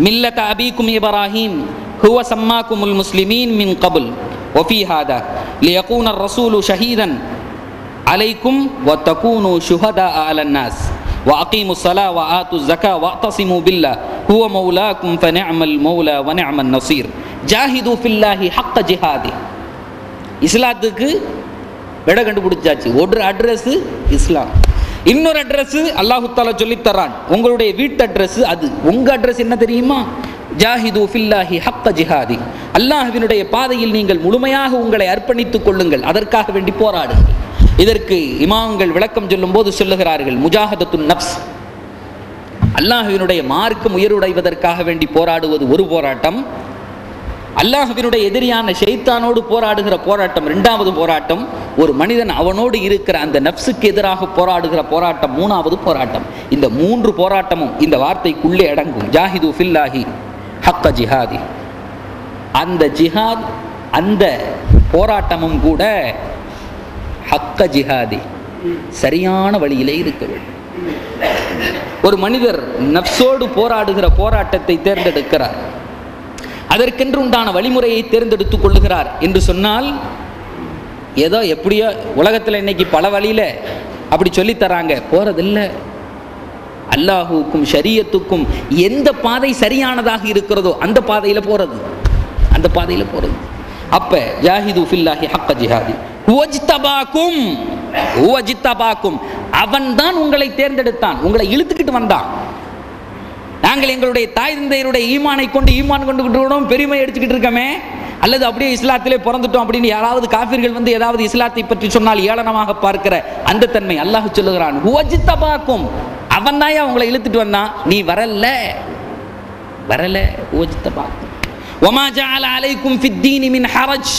மில்லத அபீக்கும் இப்ராஹிம் ஹுவ சம்மாக்குமுல் முஸ்லிமீன் மின் கபுல் வஃபீ ஹாதா லியகூன الرسول ஷஹீதா அலைக்கும் வதகூனு ஷுஹதாஅ அலன் நாஸ் وأقيموا الصلاة وآتوا الزكاة واعتصموا بالله هو مولاكم فنعم المولى ونعم النصير جاهدوا في الله حق جهاده. இஸ்லாத்துக்கு விட கண்டுபிடிச்சாச்சு. ஒரு அட்ரஸ் இஸ்லாம், இன்னொரு அட்ரஸ் அல்லாஹு தஆலா சொல்லி தரான். உங்களுடைய வீட்டு அட்ரஸ் அது. உங்க அட்ரஸ் என்ன தெரியுமா? ஜாஹிது ஃபில்லாஹி ஹக்க ஜிஹாதி. அல்லாஹ்வினுடைய பாதையில் நீங்கள் முழுமையாக உங்களை அர்ப்பணித்துக் கொள்ளுங்கள், அதற்காக வேண்டி போராடுங்கள். இதற்கு இமாம்கள் விளக்கம் சொல்லும் போது சொல்லுகிறார்கள், முஜாஹதத்துன் நப்ஸ், அல்லாஹ்வினுடைய மார்க்கம் உயர்வடைவதற்காக வேண்டி போராடுவது ஒரு போராட்டம். அல்லாஹ்வினுடைய எதிரியான ஷைத்தானோடு போராடுகிற போராட்டம் இரண்டாவது போராட்டம். ஒரு மனிதன் அவனோடு இருக்கிற அந்த நப்சுக்கு எதிராக போராடுகிற போராட்டம் மூணாவது போராட்டம். இந்த மூன்று போராட்டமும் இந்த வார்த்தைக்குள்ளே அடங்கும். ஜாஹிது ஃபில்லாஹி ஹக்க ஜிஹாதி. அந்த ஜிஹாத், அந்த போராட்டமும் கூட ஹக்க ஜிஹாதி, சரியான வழியிலே இருக்க வேண்டும். ஒரு மனிதர் நப்சோடு போராடுகிற போராட்டத்தை தேர்ந்தெடுக்கிறார், அதற்கென்று உண்டான வழிமுறையை தேர்ந்தெடுத்துக் கொள்ளுகிறார் என்று சொன்னால், ஏதோ எப்படியோ உலகத்தில் இன்னைக்கு பல வழியில் அப்படி சொல்லித்தராங்க, போறதில்லை. அல்லாஹுக்கும் ஷரியத்துக்கும் எந்த பாதை சரியானதாக இருக்கிறதோ அந்த பாதையில் போறது, அந்த பாதையில் போறது. அப்ப ஜாஹிது ஃபில்லாஹி ஹக்க ஜிஹாதி அவன் தான் உங்களை தேர்ந்தெடுத்தான், உங்களை இழுத்துக்கிட்டு வந்தான். நாங்கள் எங்களுடைய தாய் தந்தையருடைய ஈமானை கொண்டு ஈமான் கொண்டு பெருமை அடிச்சுக்கிட்டு இருக்கமே, அல்லது அப்படியே இஸ்லாத்திலே பிறந்துட்டோம் அப்படின்னு யாராவது காஃபிர்கள் வந்து ஏதாவது இஸ்லாத்தை பற்றி சொன்னால் ஏளனமாக பார்க்கிற அந்த தன்மை அல்லாஹ் சொல்லுகிறான். ஹுவஜ்தபாக்கும், அவன் தான் உங்களை இழுத்துட்டு வந்தான், நீ வரல வரல. ஹுவஜ்தபாக்கும் வமா ஜஅல அலைக்கும் ஃபித்தீனி மின் ஹரஜ்,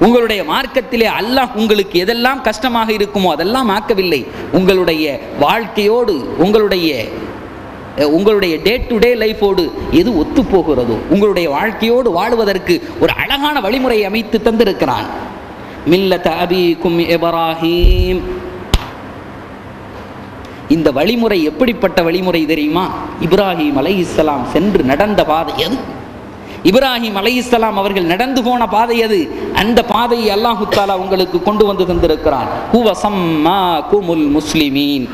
உங்களுடைய மார்க்கத்திலே அல்லாஹ் உங்களுக்கு எதெல்லாம் கஷ்டமாக இருக்குமோ அதெல்லாம் ஆக்கவில்லை. உங்களுடைய வாழ்க்கையோடு உங்களுடைய டே டு டே லைஃபோடு எது ஒத்து போகிறதோ உங்களுடைய வாழ்க்கையோடு வாழுவதற்கு ஒரு அழகான வழிமுறையை அமைத்து தந்திருக்கிறான். மில்லத அபீக்கும் இப்ராஹீம். இந்த வழிமுறை எப்படிப்பட்ட வழிமுறை தெரியுமா? இப்ராஹிம் அலைஹிஸ்ஸலாம் சென்று நடந்த பாதை அது. இப்ராஹிம் அலைஹிஸ்ஸலாம் அவர்கள் நடந்து போன பாதை அது. அந்த பாதையை அல்லாஹு தஆலா உங்களுக்கு கொண்டு வந்து தந்திருக்கிறான். ஹுவ சம்மாக்குமுல் முஸ்லிமீன்,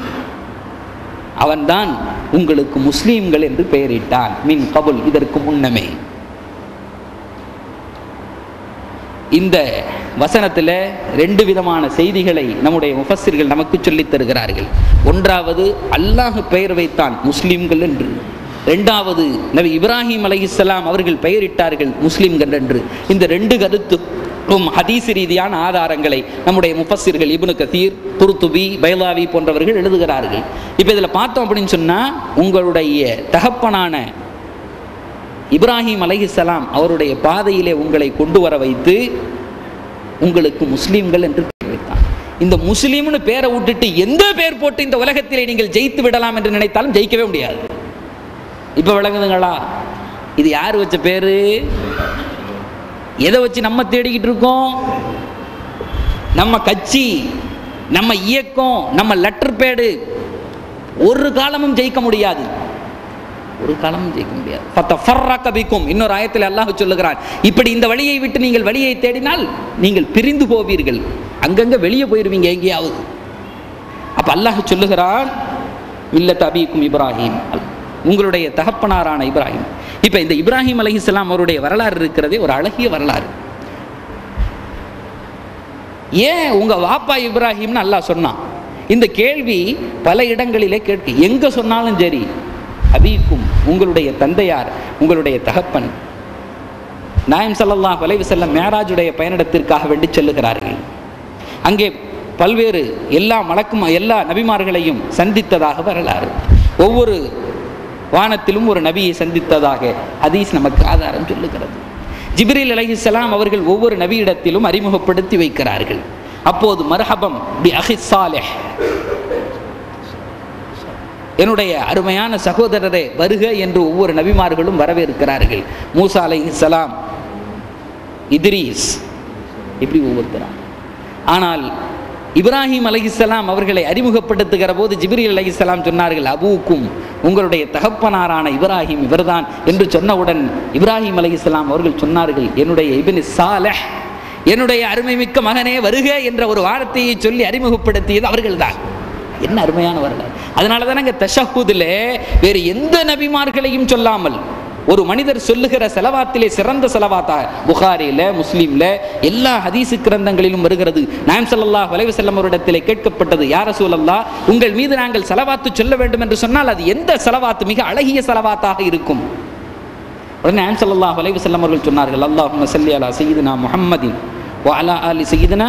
அவன்தான் உங்களுக்கு முஸ்லீம்கள் என்று பெயரிட்டான். மின் கபுல், இதற்கு முன்னமே. இந்த வசனத்தில் ரெண்டு விதமான செய்திகளை நம்முடைய முஃபஸ்ஸிர்கள் நமக்கு சொல்லித் தருகிறார்கள். ஒன்றாவது, அல்லாஹ் பெயர் வைத்தான் முஸ்லீம்கள் என்று. இரண்டாவது, நபி இப்ராஹிம் அலைஹிஸ்ஸலாம் அவர்கள் பெயரிட்டார்கள் முஸ்லிம்கள் என்று. இந்த ரெண்டு கருத்துக்கும் ஹதீஸ் ரீதியான ஆதாரங்களை நம்முடைய முஃபஸ்ஸிர்கள் இப்னு கதீர், குர்துபி, பைலாவி போன்றவர்கள் எழுதுகிறார்கள். இப்போ இதில் பார்த்தோம் அப்படின்னு சொன்னால், உங்களுடைய தகப்பனான இப்ராஹிம் அலைஹிஸ்ஸலாம் அவருடைய பாதையிலே உங்களை கொண்டு வர வைத்து உங்களுக்கு முஸ்லீம்கள் என்று பெயர் வைத்தான். இந்த முஸ்லீம்னு பேரை விட்டுட்டு எந்த பேர் போட்டு இந்த உலகத்திலே நீங்கள் ஜெயித்து விடலாம் என்று நினைத்தாலும் ஜெயிக்கவே முடியாது. இப்போ விளங்குதுங்களா? இது யார் வச்ச பேரு? எதை வச்சு நம்ம தேடிக்கிட்டு இருக்கோம்? நம்ம கட்சி, நம்ம இயக்கம், நம்ம லெட்டர் பேடு ஒரு காலமும் ஜெயிக்க முடியாது. ஒரு காலமும் ஜெயிக்க முடியாது. ஃபதஃபர்ரக பிக்கும், இன்னொரு ஆயத்தில் அல்லாஹ் சொல்லுகிறான், இப்படி இந்த வழியை விட்டு நீங்கள் வழியை தேடினால் நீங்கள் பிரிந்து போவீர்கள், அங்கங்க வெளியே போயிருவீங்க எங்கேயாவது. அப்ப அல்லாஹ் சொல்லுகிறான், மில்லத அபீக்கும் இப்ராஹிம், உங்களுடைய தகப்பனாரான இப்ராஹிம். இப்ப இந்த இப்ராஹிம் அலைஹிஸ்ஸலாம் அவருடைய வரலாறு இருக்கிறதே ஒரு அழகிய வரலாறு. ஏன் உங்க வாப்பா இப்ராஹிம்னு அல்லாஹ் சொன்னான்? இந்த கேள்வி பல இடங்களிலே கேட்கு. எங்க சொன்னாலும் சரி, அபீக்கும், உங்களுடைய தந்தையார், உங்களுடைய தகப்பன். நாயகம் ஸல்லல்லாஹு அலைஹி வஸல்லம் மேராஜுடைய பயணத்திற்காக வேண்டி செல்லுகிறார்கள். அங்கே பல்வேறு எல்லா நபிமார்களையும் சந்தித்ததாக வரலாறு. ஒவ்வொரு வானத்திலும் ஒரு நபியை சந்தித்ததாக ஹதீஸ் நமக்கு ஆதாரம் சொல்லுகிறது. ஜிப்ரீல் அலைஹிஸ்ஸலாம் அவர்கள் ஒவ்வொரு நபியிடத்திலும் அறிமுகப்படுத்தி வைக்கிறார்கள். அப்போது மர்ஹபம் பி அஹி ஸாலிஹ், என்னுடைய அருமையான சகோதரரே வருக என்று ஒவ்வொரு நபிமார்களும் வரவேற்கிறார்கள். மூசா அலைஹிஸ்ஸலாம், இத்ரீஸ், இப்படி ஒவ்வொருத்தராக. ஆனால் இப்ராஹிம் அலைஹிஸ்ஸலாம் அவர்களை அறிமுகப்படுத்துகிற போது ஜிப்ரீல் அலைஹிஸ்ஸலாம் சொன்னார்கள், அபூக்கும், உங்களுடைய தகப்பனாரான இப்ராஹிம் இவர்தான் என்று சொன்னவுடன் இப்ராஹிம் அலைஹிஸ்ஸலாம் அவர்கள் சொன்னார்கள், என்னுடைய இப்னு சாலிஹ், என்னுடைய அருமைமிக்க மகனே வருக என்ற ஒரு வார்த்தையை சொல்லி அறிமுகப்படுத்தியது அவர்கள்தான். என்ன அருமையான வரலாறு! அதனால தான் அங்கே தஷஹுதில் வேறு எந்த நபிமார்களையும் சொல்லாமல் ஒரு மனிதர் சொல்லுகிற செலவாத்திலே சிறந்த செலவாத்தாக புகாரியில், முஸ்லீமில், எல்லா ஹதீஸு கிரந்தங்களிலும் வருகிறது. நாயகம் ஸல்லல்லாஹு அலைஹி வஸல்லம் அவரிடத்திலே கேட்கப்பட்டது, யா ரசூலல்லாஹ், உங்கள் மீது நாங்கள் செலவாத்து சொல்ல வேண்டும் என்று சொன்னால் அது எந்த செலவாத்து மிக அழகிய செலவாத்தாக இருக்கும்? உடனே நாயகம் ஸல்லல்லாஹு அலைஹி வஸல்லம் அவர்கள் சொன்னார்கள், அல்லாஹும்ம ஸல்லி அலா சய்யிதினா முஹம்மதின் வ அலா ஆலி சய்யிதினா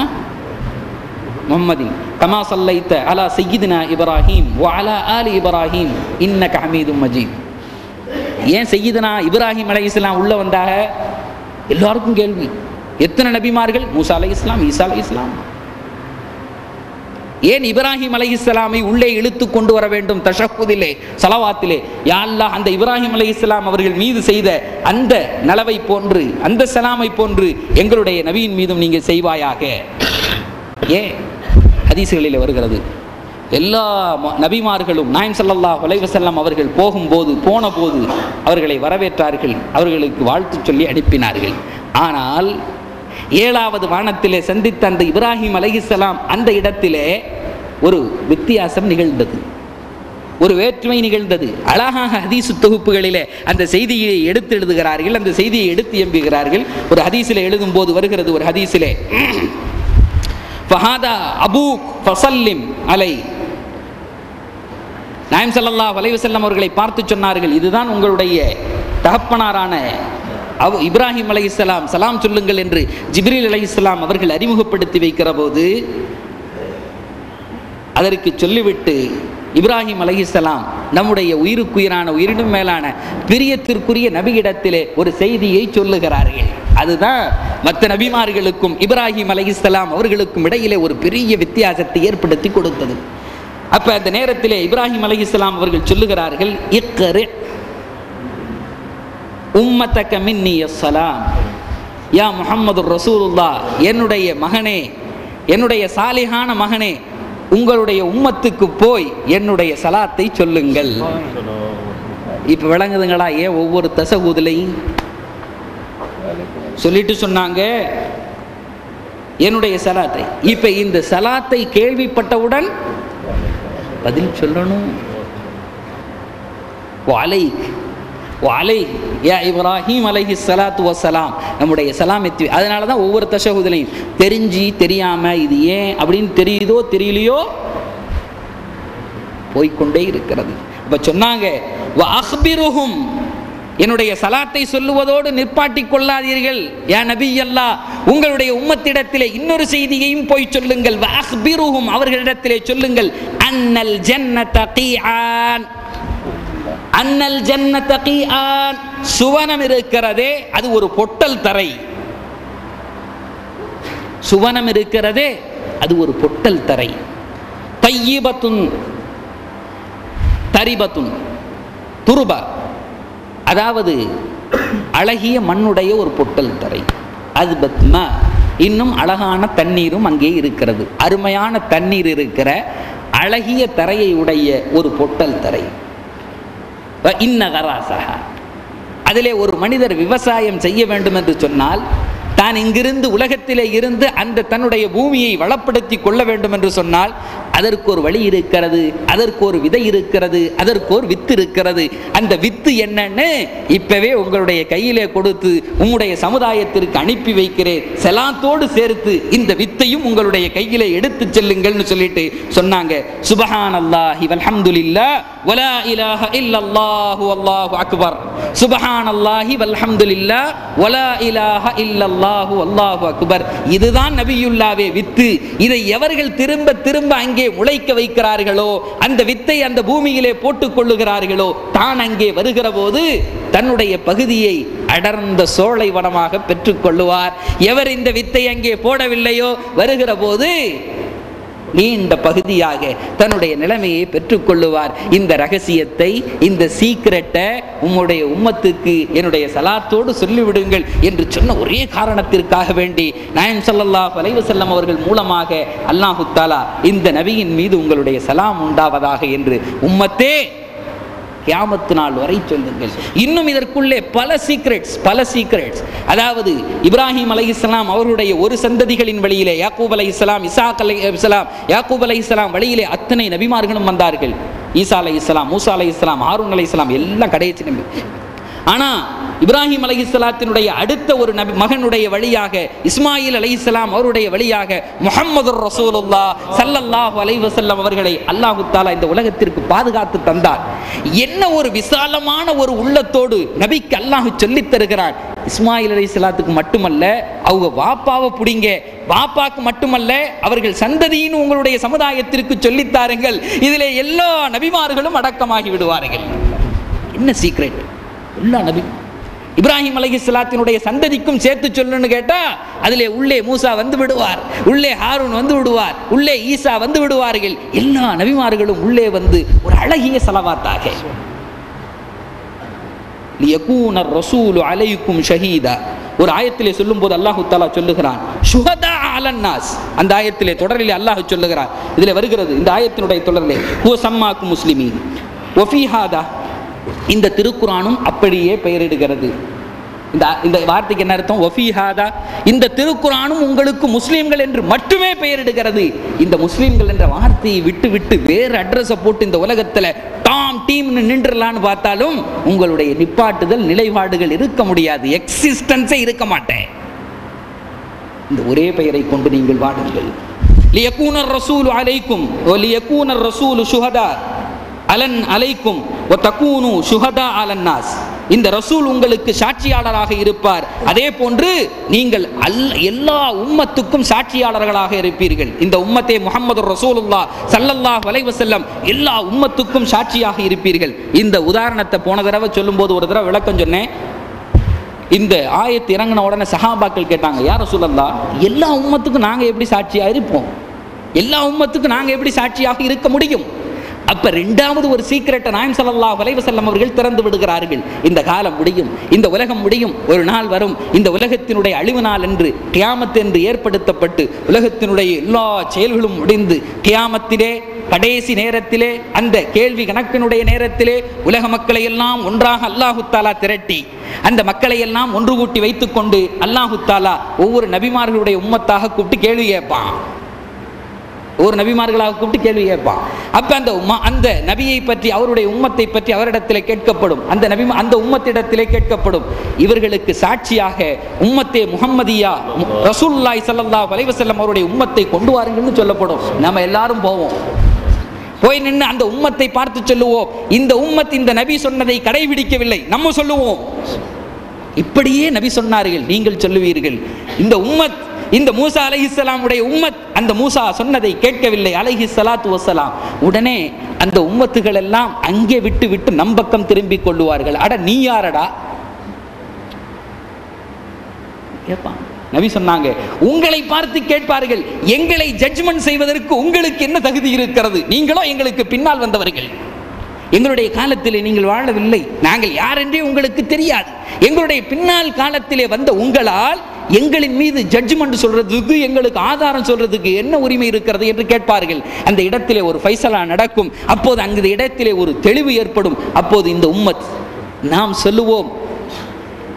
முஹம்மதின் கமா ஸல்லைத அலா சய்யிதினா இப்ராஹீம் வ அலா ஆலி இப்ராஹீம் இன்னக ஹமீதும் மஜீத். ஏன் சய்யிதனா இப்ராஹிம் அலைஹிஸ்ஸலாம் உள்ள வந்தாக? எல்லாருக்கும் கேள்வி, எத்தனை நபிமார்கள்? மூசா அலைஹிஸ்ஸலாம், ஈசா அலைஹிஸ்ஸலாம். ஏன் இப்ராஹிம் அலைஹிஸ்ஸலாமை உள்ளே இழுத்து கொண்டு வர வேண்டும் தஷஹுதிலே, ஸலவாத்திலே? யா அல்லாஹ், அந்த இப்ராஹிம் அலைஹிஸ்ஸலாம் அவர்கள் மீது செய்த அந்த நலவை போன்று, அந்த சலாமை போன்று எங்களுடைய நபியின் மீதும் நீங்கள் செய்வாயாக. ஏன் ஹதீஸ்களிலே வருகிறது, எல்லா நபிமார்களும் நாயகம் ஸல்லல்லாஹு அலைஹி வஸல்லம் அவர்கள் போன போது அவர்களை வரவேற்றார்கள், அவர்களுக்கு வாழ்த்து சொல்லி அனுப்பினார்கள். ஆனால் 7வது வானத்திலே சந்தித்த அந்த இப்ராஹிம் அலைஹிஸ்ஸலாம் அந்த இடத்திலே ஒரு வித்தியாசம் நிகழ்ந்தது, ஒரு வேற்றுமை நிகழ்ந்தது. அழகாக ஹதீசு தொகுப்புகளிலே அந்த செய்தியை எடுத்து எழுதுகிறார்கள், அந்த செய்தியை எடுத்து எம்புகிறார்கள். ஒரு ஹதீஸிலே எழுதும் போது வருகிறது, ஒரு ஹதீஸிலே ஃபஹாதா அபூக் ஃபஸல்லிம் அலை, நாயகம் ஸல்லல்லாஹு அலைஹி வஸல்லம் அவர்களை பார்த்து சொன்னார்கள், இதுதான் உங்களுடைய தகப்பனாரான இப்ராஹிம் அலைஹிஸ்ஸலாம், சலாம் சொல்லுங்கள் என்று ஜிப்ரீல் அலைஹிஸ்ஸலாம் அவர்கள் அறிமுகப்படுத்தி வைக்கிற போது அதற்கு சொல்லிவிட்டு இப்ராஹிம் அலைஹிஸ்ஸலாம் நம்முடைய உயிருக்குயிரான, உயிரினும் மேலான பிரியத்திற்குரிய நபியிடத்திலே ஒரு செய்தியை சொல்லுகிறார்கள். அதுதான் மற்ற நபிமார்களுக்கும் இப்ராஹிம் அலைஹிஸ்ஸலாம் அவர்களுக்கும் இடையிலே ஒரு பெரிய வித்தியாசத்தை ஏற்படுத்தி கொடுத்தது. அப்ப அந்த நேரத்திலே இப்ராஹிம் அலைஹிஸ்ஸலாம் அவர்கள் சொல்லுகிறார்கள், இக்ரி உம்மத்தக மின்னி ஸலாம் யா முஹம்மது ரசூலுல்லாஹ், என்னுடைய மகனே, என்னுடைய சாலிஹான மகனே, உங்களுடைய உம்மத்துக்கு போய் என்னுடைய சலாத்தை சொல்லுங்கள். இப்ப விளங்குதுங்களா ஏன் ஒவ்வொரு தசகூதிலையும் சொல்லிட்டு சொன்னாங்க என்னுடைய சலாத்தை? இப்ப இந்த சலாத்தை கேள்விப்பட்டவுடன் பதில் சொல்லணும். யா இப்ராஹிம் அலைஹிஸ்ஸலாத்து வஸ்ஸலாம், நம்முடைய சலாம் எத்தி. அதனால தான் ஒவ்வொரு தஷஹுதிலையும் தெரிஞ்சு தெரியாம இது ஏன் அப்படின்னு தெரியுதோ தெரியலையோ போய்கொண்டே இருக்கிறது. இப்ப சொன்னாங்க, வ அக்பிருஹும், என்னுடைய சலாத்தை சொல்லுவதோடு நிற்பாட்டிக் கொள்ளாதீர்கள். யா நபி அல்லாஹ், உங்களுடைய உம்மத்திடத்திலே இன்னொரு செய்தியையும் போய் சொல்லுங்கள். வ அக்பிருஹும், அவர்களிடத்திலே சொல்லுங்கள், அன்னல் ஜன்னத கீஆன், அன்னல் ஜன்னத கீஆன், சுவனம் இருக்கிறதே அது ஒரு பொட்டல் தரை. சுவனம் இருக்கிறதே அது ஒரு பொட்டல் தரை. தையிபத்துன் தரிபத்துன் துருபா, அதாவது அழகிய மண்ணுடைய ஒரு பொட்டல் தரை. அது பத்மா, இன்னும் அழகான தண்ணீரும் அங்கே இருக்கிறது. அருமையான தண்ணீர் இருக்கிற அழகிய தரையை உடைய ஒரு பொட்டல் தரை. அதிலே ஒரு மனிதர் விவசாயம் செய்ய வேண்டும் என்று சொன்னால், தான் இங்கிருந்து உலகத்திலே இருந்து அந்த தன்னுடைய பூமியை வளப்படுத்தி கொள்ள வேண்டும் என்று சொன்னால் அதற்கு ஒரு வழி இருக்கிறது, அதற்கு ஒரு விதை இருக்கிறது, அதற்கு ஒரு வித்து இருக்கிறது. அந்த வித்து என்னன்னு இப்பவே உங்களுடைய கையிலே கொடுத்து உங்களுடைய சமுதாயத்திற்கு அனுப்பி வைக்கிறேன், ஸலாத்தோடு சேர்த்து இந்த வித்தையும் உங்களுடைய கையிலே எடுத்து செல்லுங்கள்னு சொல்லிட்டு சொன்னாங்க. சுப்ஹானல்லாஹி வல்ஹம்துலில்லாஹ் வலா இலாஹ இல்லல்லாஹு வல்லாஹு அக்பர். சுப்ஹானல்லாஹி வல்ஹம்துலில்லாஹ் வலா இலாஹ இல்லல்லாஹு வல்லாஹு அக்பர். இதுதான் நபியுல்லாவே வித்து. இதை எவர்கள் திரும்ப திரும்ப அங்கே முளைக்க வைக்கிறார்களோ, அந்த வித்தை அந்த பூமியிலே போட்டுக் கொள்ளுகிறார்களோ, தான் அங்கே வருகிற போது தன்னுடைய பகுதியை அடர்ந்த சோலை வனமாக பெற்றுக் கொள்ளுவார். எவர் இந்த வித்தை அங்கே போடவில்லையோ வருகிற போது நீண்ட பகுதியாக தன்னுடைய நிலைமையை பெற்றுக் கொள்ளுவார். இந்த ரகசியத்தை, இந்த சீக்ரெட்டை உம்முடைய உம்மத்துக்கு என்னுடைய சலாத்தோடு சொல்லிவிடுங்கள் என்று சொன்ன ஒரே காரணத்திற்காக வேண்டி நாயகம் ஸல்லல்லாஹு அலைஹி வஸல்லம் அவர்கள் மூலமாக அல்லாஹு தஆலா இந்த நபியின் மீது உங்களுடைய சலாம் உண்டாவதாக என்று உம்மத்தே கியாமத்து நாள் வரை சொல்லுங்கள். இன்னும் இதற்குள்ளே பல சீக்ரெட்ஸ். அதாவது இப்ராஹிம் அலைஹிஸ்ஸலாம் அவருடைய ஒரு சந்ததிகளின் வழியிலே யாக்கூப் அலைஹிஸ்ஸலாம், இசாக் அலைஹிஸ்ஸலாம், யாக்கூப் அலைஹிஸ்ஸலாம் வழியிலே அத்தனை நபிமார்களும் வந்தார்கள். ஈசா அலைஹிஸ்ஸலாம், மூசா அலைஹிஸ்ஸலாம், ஹாரூன் அலைஹிஸ்ஸலாம் எல்லாம் கடைசி நபி. ஆனா இப்ராஹிம் அலைஹிஸ்ஸலாத்தினுடைய அடுத்த ஒரு நபி மகனுடைய வழியாக இஸ்மாயில் அலைஹிஸ்ஸலாம் அவருடைய வழியாக முஹம்மதுர் ரசூலுல்லாஹ் ஸல்லல்லாஹு அலைஹி வஸல்லம் அவர்களை அல்லாஹ் தஆலா இந்த உலகத்திற்கு பாதுகாத்து தந்தார். என்ன ஒரு விசாலமான ஒரு உள்ளத்தோடு நபிக்கு அல்லாஹ் சொல்லித் தருகிறார். இஸ்மாயில் அலைஹிஸ்ஸலாத்துக்கு மட்டுமல்ல, அவங்க வாப்பாவை புடிங்க, வாப்பாக்கு மட்டுமல்ல அவர்கள் சந்ததியின் உங்களுடைய சமுதாயத்திற்கு சொல்லித்தாருங்கள், இதிலே எல்லா நபிமார்களும் அடக்கமாகி விடுவார்கள். என்ன சீக்ரெட்? எல்லா நபி இப்ராஹிம் அலைஹிஸ்ஸலாத்தினுடைய சந்ததிக்கும் சேர்த்து சொல்லுன்னு கேட்டா அதிலே உள்ளே மூசா வந்து விடுவார், உள்ளே ஹாரூன் வந்து விடுவார், உள்ளே ஈசா வந்து விடுவார்கள். எல்லா நபிமார்களும் உள்ளே வந்து ஒரு அழகிய ஸலவாத்தாக லியகூனர் ரசூலு அலைக்கும் ஷஹீதா ஒரு ஆயத்திலே சொல்லும்போது அல்லாஹ் தஆலா சொல்லுகிறான் ஷுஹதா அலன்னாஸ். அந்த ஆயத்திலே தொடரிலே அல்லாஹ் சொல்லுகிறார். இதிலே வருகிறது இந்த ஆயத்தினுடைய தொடரிலே ஹுவ சம்மாக்கும் முஸ்லிமீன் வஃபீ ஹாதா. இந்த திருக்குரானும் அப்படியே பெயரிடுகிறது. இந்த வார்த்தைக்கு என்ன அர்த்தம்? வஃபீஹாதா, இந்த திருக்குரானும் உங்களுக்கு முஸ்லீம்கள் என்று மட்டுமே பெயரிடுகிறது. இந்த முஸ்லீம்கள் என்ற வார்த்தையை விட்டு விட்டு வேறு அட்ரஸை போட்டு இந்த உலகத்தில் டாம் டீம்னு நின்றுலான்னு பார்த்தாலும் உங்களுடைய நிப்பாட்டுதல் நிலைப்பாடுகள் இருக்க முடியாது, எக்ஸிஸ்டன்ஸே இருக்க மாட்டேன். இந்த ஒரே பெயரை கொண்டு நீங்கள் வாடுங்கள். லியகூனர் ரசூலு அலைக்கும் வலியகூனர் ரசூலு ஷுஹதா அலன் அலைக்கும் வதகூனு ஷுஹதா அலன்னாஸ். இந்த ரசூல் உங்களுக்கு சாட்சியாளராக இருப்பார், அதே போன்று நீங்கள் எல்லா உம்மத்துக்கும் சாட்சியாளர்களாக இருப்பீர்கள். இந்த உம்மத்தே முஹம்மது ரசூலுல்லாஹ் ஸல்லல்லாஹு அலைஹி வஸல்லம் எல்லா உம்மத்துக்கும் சாட்சியாக இருப்பீர்கள். இந்த உதாரணத்தை போன தடவை சொல்லும்போது ஒரு தடவை விளக்கம் சொன்னேன். இந்த ஆயத்து இறங்கின உடனே சஹாபாக்கள் கேட்டாங்க, யா ரசூலல்லாஹ் எல்லா உம்மத்துக்கும் நாங்கள் எப்படி சாட்சியாக இருப்போம்? எல்லா உம்மத்துக்கும் நாங்கள் எப்படி சாட்சியாக இருக்க முடியும்? அப்ப ரெண்டாவது ஒரு சீக்கிரட்டை நாயகம் ஸல்லல்லாஹு அலைஹி வஸல்லம் அவர்கள் திறந்து விடுகிறார்கள். இந்த காலம் முடியும், இந்த உலகம் முடியும், ஒரு நாள் வரும், இந்த உலகத்தினுடைய அழிவு நாள் என்று கியாமத் என்று ஏற்படுத்தப்பட்டு உலகத்தினுடைய எல்லா செயல்களும் முடிந்து கியாமத்திலே கடைசி நேரத்திலே அந்த கேள்வி கணக்கினுடைய நேரத்திலே உலக மக்களை எல்லாம் ஒன்றாக அல்லாஹு தஆலா திரட்டி அந்த மக்களை எல்லாம் ஒன்று கூட்டி வைத்துக் கொண்டு அல்லாஹு தஆலா ஒவ்வொரு நபிமார்களுடைய உம்மத்தாக கூப்பிட்டு கேள்வி கேட்பான். ஒரு நபிமார்களாக கூப்பிட்டு கேள்வி கேட்பான். அப்ப அந்த நபியை பற்றி அவருடைய உம்மத்தை பற்றி அவரிடத்திலே கேட்கப்படும், அந்த உம்மத்திடத்திலே கேட்கப்படும். இவர்களுக்கு சாட்சியாக உம்மத்தே முஹம்மதியா ரசூலுல்லாஹி ஸல்லல்லாஹு அலைஹி வஸல்லம் அவருடைய உம்மத்தை கொண்டு வாருங்கள்னு சொல்லப்படும். நம்ம எல்லாரும் போவோம், போய் நின்று அந்த உம்மத்தை பார்த்து சொல்லுவோம், இந்த உம்மத் இந்த நபி சொன்னதை கடைபிடிக்கவில்லை, நம்ம சொல்லுவோம். இப்படியே நபி சொன்னார்கள், நீங்கள் சொல்லுவீர்கள். இந்த உம்மத், இந்த மூசா அலைஹிஸ்ஸலாமுடைய உம்மத் அந்த மூசா சொன்னதை கேட்கவில்லை அலைஹிஸ்ஸலாத்து வஸ்ஸலாம். உடனே அந்த உம்மத்துகள் எல்லாம் அங்கே விட்டு விட்டு நம்பக்கம் திரும்பி கொள்ளுவார்கள். அட நீ யாரடா கேட்பான். நபி சொன்னாங்க, உங்களை பார்த்து கேட்பார்கள், எங்களை ஜட்ஜ்மெண்ட் செய்வதற்கு உங்களுக்கு என்ன தகுதி இருக்கிறது? நீங்களோ எங்களுக்கு பின்னால் வந்தவர்கள், எங்களுடைய காலத்திலே நீங்கள் வாழவில்லை, நாங்கள் யார் என்றே உங்களுக்கு தெரியாது, எங்களுடைய பின்னால் காலத்திலே வந்த உங்களால் எங்களின் மீது ஜட்ஜ்மெண்ட் சொல்றதுக்கு, எங்களுக்கு ஆதாரம் சொல்றதுக்கு என்ன உரிமை இருக்கிறது என்று கேட்பார்கள். அந்த இடத்திலே ஒரு ஃபைசலா நடக்கும். அப்போது அந்த இடத்திலே ஒரு தெளிவு ஏற்படும். அப்போது இந்த உம்மத் நாம் சொல்லுவோம்,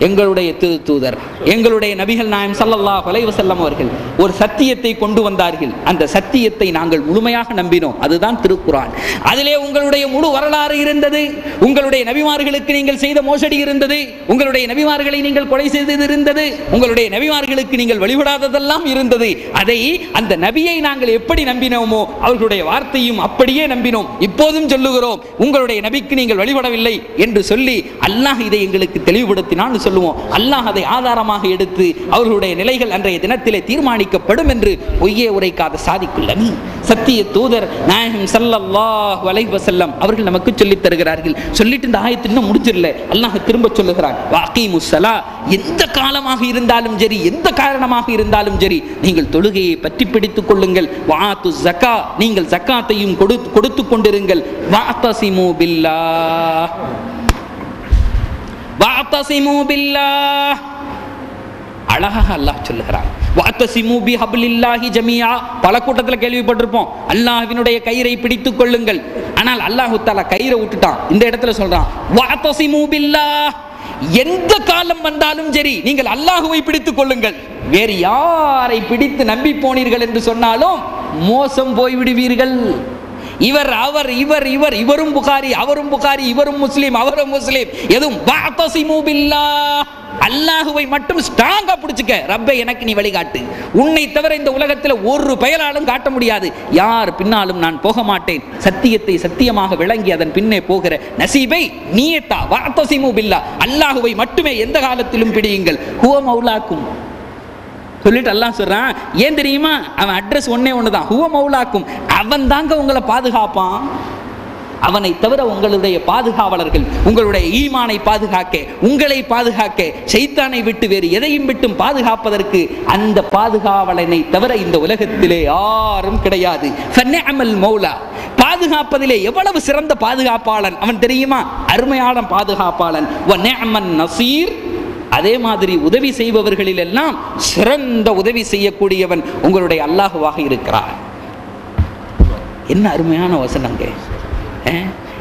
எங்களுடைய திருத்தூதர் எங்களுடைய நபிகள் நாயகம் ஸல்லல்லாஹு அலைஹி வஸல்லம் அவர்கள் ஒரு சத்தியத்தை கொண்டு வந்தார்கள். அந்த சத்தியத்தை நாங்கள் முழுமையாக நம்பினோம். அதுதான் திருக்குர்ஆன். அதிலே உங்களுடைய முழு வரலாறு இருந்தது. உங்களுடைய நபிமார்களுக்கு நீங்கள் செய்த மோசடி இருந்தது. உங்களுடைய நபிமார்களை நீங்கள் கொலை செய்தது இருந்தது. உங்களுடைய நபிமார்களுக்கு நீங்கள் வழிபடாததெல்லாம் இருந்தது. அதை அந்த நபியை நாங்கள் எப்படி நம்பினோமோ அவர்களுடைய வார்த்தையும் அப்படியே நம்பினோம். இப்போதும் சொல்லுகிறோம், உங்களுடைய நபிக்கு நீங்கள் வழிபடவில்லை என்று சொல்லி அல்லாஹ் இதை எங்களுக்கு தெளிவுபடுத்தினான் சொல்லுவோம். அல்லாஹ் அதை ஆதாரமாக எடுத்து அவர்களுடைய நிலைகள் அன்றைய தினத்திலே தீர்மானிக்கப்படும் என்று பொய்யே உரைக்காத சாதிக்குல் அமீன் சத்திய தூதர் நாயகம் ஸல்லல்லாஹு அலைஹி வஸல்லம் அவர்கள் நமக்கு சொல்லித் தருகிறார்கள். சொல்லிட்டு இந்த ஆயத்து இன்னும் முடிஞ்சிரல. அல்லாஹ் திரும்ப சொல்லுகிறான், வஅகீமுஸ் ஸலா, எந்த காலமாக இருந்தாலும் சரி, எந்த காரணமாக இருந்தாலும் சரி, நீங்கள் தொழுகையை பற்றி பிடித்துக் கொள்ளுங்கள். வஆத்துஸ் ஸகா, நீங்கள் ஸகாத்தையும் கொடுத்து கொண்டிருங்கள். வஅதஸிமு பில்லாஹ், வஅதஸிமு பில்லாஹ், அழகாக அல்லாஹ் சொல்லுகிறான். வஅதஸிமு பிஹப்லில்லாஹி ஜமீஆ, பல கூட்டத்தில் கேள்விப்பட்டிருப்போம், அல்லாஹ்வினுடைய கயிறை பிடித்துக் கொள்ளுங்கள். ஆனால் அல்லாஹ் தஆலா கயிறை விட்டுட்டான். இந்த இடத்துல சொல்றான் வஅதஸிமு பில்லாஹ், எந்த காலம் வந்தாலும் சரி நீங்கள் அல்லாஹ்வை பிடித்துக் கொள்ளுங்கள். வேறு யாரை பிடித்து நம்பி போனீர்கள் என்று சொன்னாலும் மோசம் போய்விடுவீர்கள். இவர் அவர் இவர் இவர் இவரும் புகாரி அவரும் புகாரி இவரும் முஸ்லிம் அவரும் முஸ்லிம் எதுவும் வஅதஸிமு பில்லாஹ், அல்லாஹ்வை மட்டும் ஸ்ட்ராங்கா பிடிச்சுக்க. ரப்பே எனக்கு நீ வழிகாட்டு. உன்னை தவிர இந்த உலகத்தில் ஒரு பெயராலும் காட்ட முடியாது. யார் பின்னாலும் நான் போக மாட்டேன். சத்தியத்தை சத்தியமாக விளங்கி அதன் பின்னே போகிற நசீபை நீயத்தா. வஅதஸிமு பில்லாஹ், அல்லாஹ்வை மட்டுமே எந்த காலத்திலும் பிடியுங்கள். ஹுவ மௌலாக்கும் சொல்லிட்டு அல்லாஹ் சொல்றான். ஏன் தெரியுமா? அவன் அட்ரஸ் ஒன்னே ஒண்ணுதான், ஹுவ மௌலாக்கும். அவன் தாங்க உங்களை பாதுகாப்பான். அவனை தவிர உங்களுடைய பாதுகாவலர்கள், உங்களுடைய ஈமானை பாதுகாக்க, உங்களை பாதுகாக்க, ஷைத்தானை விட்டு வேறு எதையும் விட்டும் பாதுகாப்பதற்கு அந்த பாதுகாவலனை தவிர இந்த உலகத்திலே யாரும் கிடையாது. ஃபன்னிஅமல் மௌலா, பாதுகாப்பதிலே எவ்வளவு சிறந்த பாதுகாப்பாளன் அவன் தெரியுமா? அருமையான பாதுகாப்பாளன். வ நிஅமன் நஸீர், அதே மாதிரி உதவி செய்பவர்களில் எல்லாம் சிறந்த உதவி செய்யக்கூடியவன் உங்களுடைய அல்லாஹ்வாக இருக்கிறார். என்ன அருமையான வசனங்க!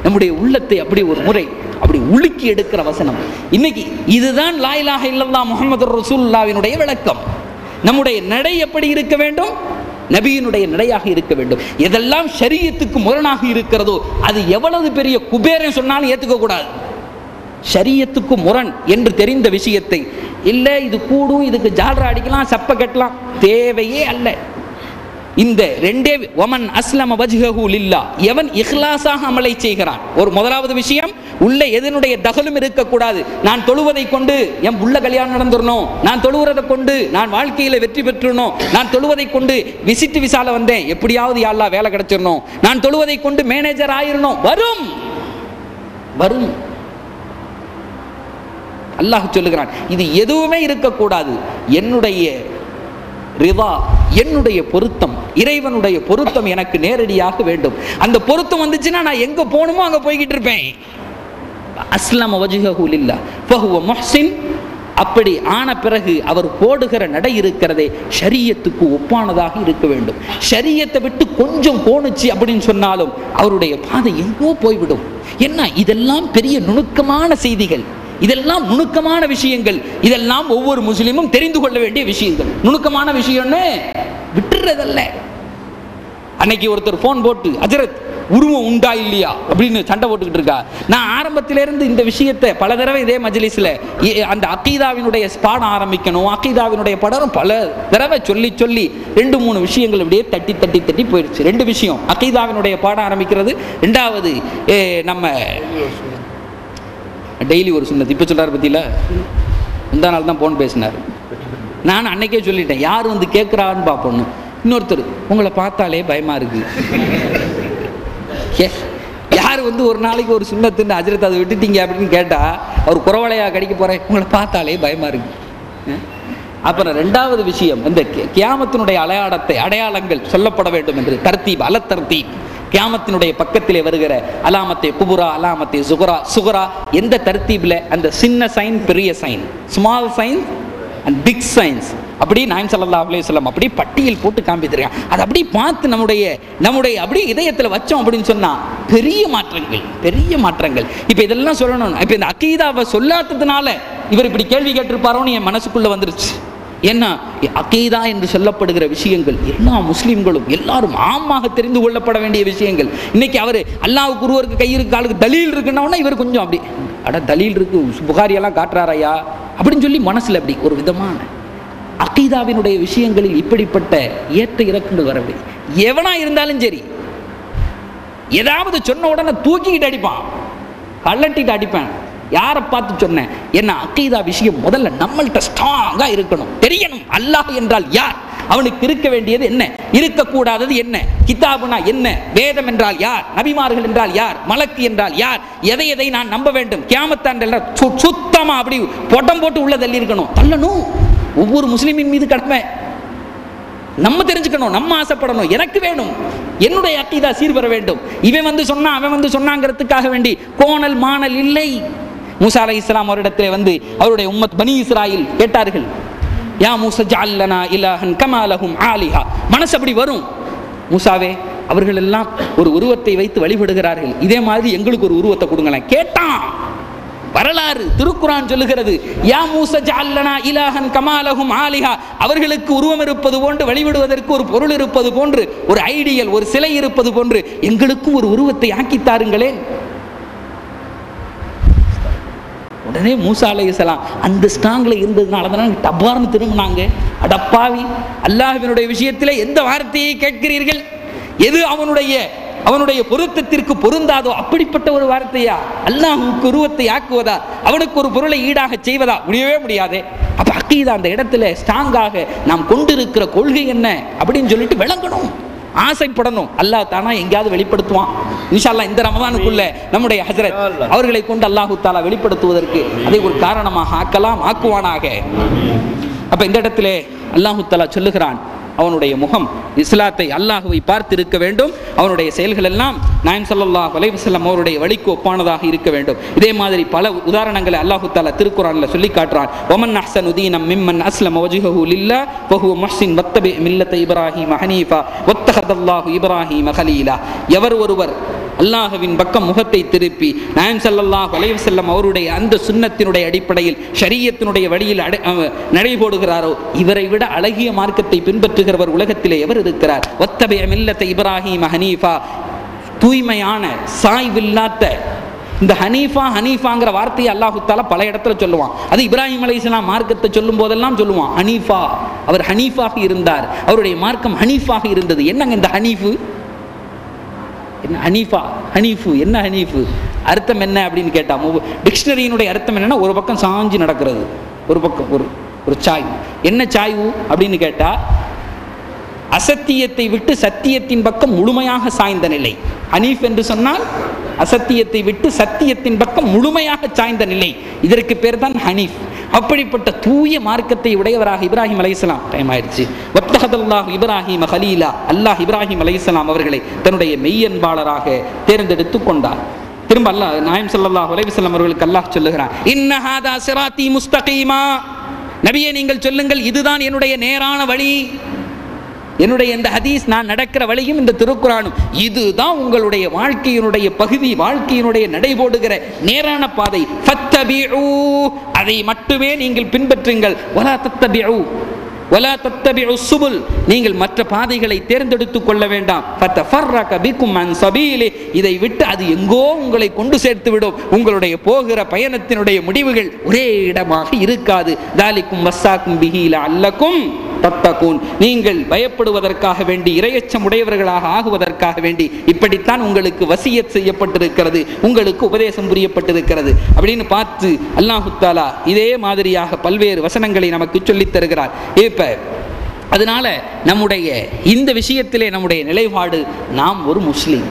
நம்முடைய உள்ளத்தை அப்படி ஒரு முறை அப்படி உலுக்கி எடுக்கிற வசனம். இன்னைக்கு இதுதான் லா இலாஹ இல்லல்லாஹ் முஹம்மதுர் ரசூலுல்லாஹ்வினுடைய விளக்கம். நம்முடைய நடை எப்படி இருக்க வேண்டும்? நபியினுடைய நடையாக இருக்க வேண்டும். எதெல்லாம் ஷரியத்துக்கு முரணாக இருக்கிறதோ அது எவ்வளவு பெரிய குபேரன் சொன்னாலும் ஏற்றுக்க கூடாது. ஷரியத்துக்கு முரண் என்று தெரிந்த விஷயத்தை இல்லை, இது கூடும், இதுக்கு ஜால்ரா அடிக்கலாம், சப்ப கட்டலாம், தேவையே அல்ல. இந்த ரெண்டே வமன் அஸ்லம வஜ்ஹஹு லில்லாஹ், எவன் இஹ்லாஸாக அமலை செய்கிறான். ஒரு முதலாவது விஷயம், உள்ள எதனுடைய தகலும் இருக்கக்கூடாது. நான் தொழுவதை கொண்டு என் புள்ள கல்யாணம் நடந்துடணும், நான் தொழுவதை கொண்டு நான் வாழ்க்கையில வெற்றி பெற்றுடணும், நான் தொழுவதை கொண்டு விசிட் விசால வந்தேன் எப்படியாவது யா அல்லாஹ் வேலை கிடைச்சிடணும், நான் தொழுவதை கொண்டு மேனேஜர் ஆயிரணும், வரும் வரும். அல்லாஹ் சொல்லுகிறான், இது எதுவுமே இருக்கக்கூடாது. என்னுடைய ரிதா, என்னுடைய பொருத்தம், இறைவனுடைய பொருத்தம் எனக்கு நேரடியாக வேண்டும். அந்த பொருத்தம் வந்துச்சுன்னா நான் எங்க போகணுமோ அங்க போய்கிட்டு இருப்பேன். அஸ்லம வஜ்ஹஹு லில்லாஹ் ஃபஹுவ முஹ்சின், அப்படி ஆன பிறகு அவர் போடுகிற நடை இருக்கிறதே ஷரியத்துக்கு ஒப்பானதாக இருக்க வேண்டும். ஷரியத்தை விட்டு கொஞ்சம் போணுச்சு அப்படின்னு சொன்னாலும் அவருடைய பாதை எங்கோ போய்விடும். என்ன, இதெல்லாம் பெரிய நுணுக்கமான செய்திகள், இதெல்லாம் நுணுக்கமான விஷயங்கள், இதெல்லாம் ஒவ்வொரு முஸ்லிமும் தெரிந்து கொள்ள வேண்டிய விஷயங்கள். நுணுக்கமான விஷயம்னு விட்டுறதல்ல. அன்னைக்கு ஒருத்தர் போன் போட்டு, அஜரத் உருவம் உண்டா இல்லையா அப்படின்னு சண்டை போட்டுக்கிட்டு இருக்கா. நான் ஆரம்பத்திலிருந்து இந்த விஷயத்தை பல தடவை இதே மஜ்லிஸ்ல அந்த அகீதாவினுடைய பாடம் ஆரம்பிக்கணும், அகீதாவினுடைய படம் பல தடவை சொல்லி சொல்லி 2-3 விஷயங்கள் இப்படியே தட்டி தட்டி தட்டி போயிடுச்சு. 2 விஷயம், அகீதாவினுடைய பாடம் ஆரம்பிக்கிறது, 2வது நம்ம டெய்லி ஒரு சுன்னத். இப்போ சொல்கிறார் பற்றியில், முந்தா நாள் தான் ஃபோன் பேசினார். நான் அன்னைக்கே சொல்லிட்டேன், யார் வந்து கேட்குறான்னு பார்ப்போன்னு. இன்னொருத்தர், உங்களை பார்த்தாலே பயமாக இருக்குது. யார் வந்து ஒரு நாளைக்கு ஒரு சுன்னத்துன்னு அஜரத் அதை விட்டுட்டீங்க அப்படின்னு கேட்டால் அவர் குறவலையாக கடிக்க போகிறேன், உங்களை பார்த்தாலே பயமாக இருக்குது. அப்புறம் 2வது விஷயம், இந்த கியாமத்தினுடைய அடையாளங்கள் சொல்லப்பட வேண்டும் என்று தர்த்தீப், அல தர்த்தீப், கியாமத்தினுடைய பக்கத்திலே வருகிற அலாமத்தை குபுரா, அலாமத்தை சுகரா, எந்த தர்த்தீப்ல அந்த சின்ன சைன், பெரிய sign, small sign and big signs, அப்படி நாயம் ஸல்லல்லாஹு அலைஹி வஸல்லம் அப்படி பட்டியல் போட்டு காண்பித்திருக்காங்க. அதை அப்படி பார்த்து நம்முடைய அப்படியே இதயத்தில் வச்சோம் அப்படின்னு சொன்னா பெரிய மாற்றங்கள். இப்போ இதெல்லாம் சொல்லணும். இப்போ இந்த அகீதாவை சொல்லாததுனால இவர் இப்படி கேள்வி கேட்டிருப்பாரோன்னு என் மனசுக்குள்ள வந்துருச்சு. ஏன்னா அகீதா என்று சொல்லப்படுகிற விஷயங்கள் எல்லா முஸ்லீம்களும் எல்லாரும் ஆமாக தெரிந்து கொள்ளப்பட வேண்டிய விஷயங்கள். இன்னைக்கு அவர் அல்லாஹ்வுக்கு ஒருவருக்கு கை இருக்கு காலுக்கு தலீல் இருக்குன்னா இவர் கொஞ்சம் அப்படி தலீல் இருக்கு புகாரியெல்லாம் காட்டுறாரையா அப்படின்னு சொல்லி மனசுல அப்படி ஒரு விதமான அகீதாவினுடைய விஷயங்களில் இப்படிப்பட்ட ஏற்ற இறக்கங்கள் வரவில்லை. எவனா இருந்தாலும் சரி ஏதாவது சொன்ன உடனே தூக்கிக்கிட்டு அடிப்பான், கள்ளட்டிட்டு அடிப்பேன். யாரை பார்த்து சொன்னேன்? என்ன அகீதா விஷயம் முதல்ல நம்மள்கிட்ட ஸ்ட்ராங்கா இருக்கணும், தெரியணும். அல்லாஹ் என்றால் யார், அவனுக்கு இருக்க வேண்டியது என்ன, இருக்கக்கூடாதது என்ன, கிதாபுனா என்ன, வேதம் என்றால் யார், நபிமார்கள் என்றால் யார், மலக்கு என்றால் யார், எதை எதை நான் நம்ப வேண்டும், கியாமத்தாண்ட சுத்தமா அப்படி பொட்டம் போட்டு உள்ள தள்ளி இருக்கணும், தள்ளணும். ஒவ்வொரு முஸ்லிமின் மீது கடமை. நம்ம தெரிஞ்சுக்கணும், நம்ம ஆசைப்படணும், எனக்கு வேணும், என்னுடைய அகீதா சீர்பெற வேண்டும். இவன் வந்து சொன்னா அவன் வந்து சொன்னாங்கிறதுக்காக வேண்டி கோணல் மாணல் இல்லை. மூசா அலைஹிஸ்ஸலாம் அவரிடத்திலே வந்து அவருடைய உம்மத் பனி இஸ்ராயில் கேட்டார்கள், யா மூசா ஜஅல் லனா இலாஹன் கமா லஹும் ஆலிஹா. மனசு அப்படி வரும், மூசாவே அவர்கள் எல்லாம் ஒரு உருவத்தை வைத்து வழிபடுகிறார்கள், இதே மாதிரி எங்களுக்கு ஒரு உருவத்தை கொடுங்களேன். கேட்டான். வரலாறு திருக்குரான் சொல்லுகிறது, யா மூசா ஜஅல் லனா இலாஹன் கமா லஹும் ஆலிஹா. அவர்களுக்கு உருவம் இருப்பது போன்று, வழிபடுவதற்கு ஒரு பொருள் இருப்பது போன்று, ஒரு ஐடியல் ஒரு சிலை இருப்பது போன்று எங்களுக்கு ஒரு உருவத்தை ஆக்கி தாருங்களேன். உடனே மூசா அலைஹிஸ்ஸலாம் அந்த ஸ்ட்ராங்ல இருந்ததுனால தான் டப்பார்னு திரும்பினாங்க. அடப்பாவி, அல்லாஹ்வினுடைய விஷயத்திலே எந்த வார்த்தையை கேட்கிறீர்கள், எது அவனுடைய பொருத்தத்திற்கு பொருந்தாதோ அப்படிப்பட்ட ஒரு வார்த்தையா? அல்லாஹ்வுக்கு உருவத்தை ஆக்குவதா, அவனுக்கு ஒரு பொருளை ஈடாக செய்வதா? முடியவே முடியாது. அப்ப அகீதா அந்த இடத்துல ஸ்ட்ராங்காக நாம் கொண்டிருக்கிற கொள்கை என்ன அப்படின்னு சொல்லிட்டு விளங்கணும், ஆசைப்படணும். அல்லாஹ் தானா எங்கேயாவது வெளிப்படுத்துவான். இன்ஷா அல்லாஹ் இந்த ரமதானுக்குள்ள நம்முடைய ஹஜ்ரத் அவர்களை கொண்டு அல்லாஹு தாலா வெளிப்படுத்துவதற்கு அதை ஒரு காரணமாக ஆக்குவானாக. அப்ப இந்த இடத்துல அல்லாஹு தாலா சொல்லுகிறான், அவனுடைய முகம் இஸ்லாத்தை அல்லாஹுவை பார்த்து இருக்க வேண்டும், அவனுடைய செயல்கள் எல்லாம் நாயகம் ஸல்லல்லாஹு அலைஹி வஸல்லம் அவருடைய வழிக்கு ஒப்பானதாக இருக்க வேண்டும். இதே மாதிரி பல உதாரணங்களை அல்லாஹு தஆலா திருக்குர்ஆன்ல சொல்லி காட்டுறான். வமன் அஹ்ஸனு தீனம் மிம்மன் அஸ்லம வஜ்ஹஹு லில்லாஹ் வஹுவ முஹ்ஸின் வத்தபி மில்லத இப்ராஹீம ஹனீஃபா வத்தஹதல்லாஹு இப்ராஹீம கலீலா. எவர் ஒருவர் அல்லாஹ்வின் பக்கம் முகத்தை திருப்பி நாயகம் ஸல்லல்லாஹு அலைஹி வஸல்லம் அவருடைய அந்த சுன்னத்தினுடைய அடிப்படையில் ஷரியத்தினுடைய வழியில் நடைபோடுகிறாரோ இவரை விட அழகிய மார்க்கத்தை பின்பற்றுகிறவர் உலகத்திலே எவர் இருக்கிறார்? வத்தபி மில்லத இப்ராஹீம ஹனீஃபா, தூய்மையான சாய்வில்லாத இந்த ஹனீஃபாங்கிற வார்த்தையை அல்லாஹு தஆலா பல இடத்துல சொல்லுவான். அது இப்ராஹிம் அலைஹிஸ்ஸலாம் மார்க்கத்தை சொல்லும் போதெல்லாம் சொல்லுவான் ஹனீஃபா. அவர் ஹனீஃபாக இருந்தார், அவருடைய மார்க்கம் ஹனீஃபாக இருந்தது. என்னங்க இந்த ஹனீஃபு, என்ன ஹனீஃபா, ஹனீஃபு என்ன ஹனீஃபு அர்த்தம் என்ன அப்படின்னு கேட்டா, டிக்ஷனரியினுடைய அர்த்தம் என்னன்னா ஒரு பக்கம் சாஞ்சு நடக்கிறது, ஒரு பக்கம் ஒரு சாய்வு. என்ன சாய்வு அப்படின்னு கேட்டா, அசத்தியத்தை விட்டு சத்தியத்தின் பக்கம் முழுமையாக சாய்ந்த நிலை. ஹனீஃப் என்று சொன்னால் அசத்தியத்தை விட்டு சத்தியத்தின் பக்கம் முழுமையாக சாய்ந்த நிலை, இதற்கு பேர் தான் ஹனீஃப். அப்படிப்பட்ட தூய மார்க்கத்தை உடையவராக இப்ராஹிம் அலைஹிஸ்ஸலாம், டைம் ஆயிடுச்சு, வத்தஹதல்லாஹு இப்ராஹீம கலீலா, அல்லாஹ் இப்ராஹிம் அலைஹிஸ்ஸலாம் அவர்களை தன்னுடைய மெய்யன்பாளராக தேர்ந்தெடுத்து கொண்டார். திரும்ப அல்லாஹ் நாயகம் ஸல்லல்லாஹு அலைஹி வஸல்லம் அவர்களுக்கு அல்லாஹ் சொல்லுகிறான், இன்ன ஹாதா சிராத்தி முஸ்தகீமா. நபியே நீங்கள் சொல்லுங்கள், இதுதான் என்னுடைய நேரான வழி, என்னுடைய இந்த ஹதீஸ் நான் நடக்கிற வழியும் இந்த திருக்குர்ஆனும் இதுதான் உங்களுடைய வாழ்க்கையினுடைய பகுதி, வாழ்க்கையினுடைய நடைபோடுகிற நேரான பாதை. ஃபத்தபிஉ, அதை மட்டுமே நீங்கள் பின்பற்றுங்கள். வலா தத்தபிஉ வலா தத்தபிஉ சுபுல், நீங்கள் மற்ற பாதைகளை தேர்ந்தெடுத்துக் கொள்ள வேண்டாம். ஃபதஃபர்ரக பிகும் அன் சபீலி, இதை விட்டு அது எங்கோ உங்களை கொண்டு சேர்த்து விடும். உங்களுடைய போகிற பயணத்தினுடைய முடிவுகள் ஒரே இடமாக இருக்காது. தாலிக்கும் வஸ்ஸாக்கும் பிஹி லஅல்லக்கும் தத்தகூன், நீங்கள் பயப்படுவதற்காக வேண்டி, இரையச்சம் உடையவர்களாக ஆகுவதற்காக வேண்டி இப்படித்தான் உங்களுக்கு வசியத் செய்யப்பட்டிருக்கிறது, உங்களுக்கு உபதேசம் புரியப்பட்டிருக்கிறது அப்படின்னு பார்த்து அல்லாஹு தஆலா இதே மாதிரியாக பல்வேறு வசனங்களை நமக்கு சொல்லித் தருகிறார். இப்ப அதனால நம்முடைய இந்த விஷயத்திலே நம்முடைய நிலைப்பாடு, நாம் ஒரு முஸ்லிம்,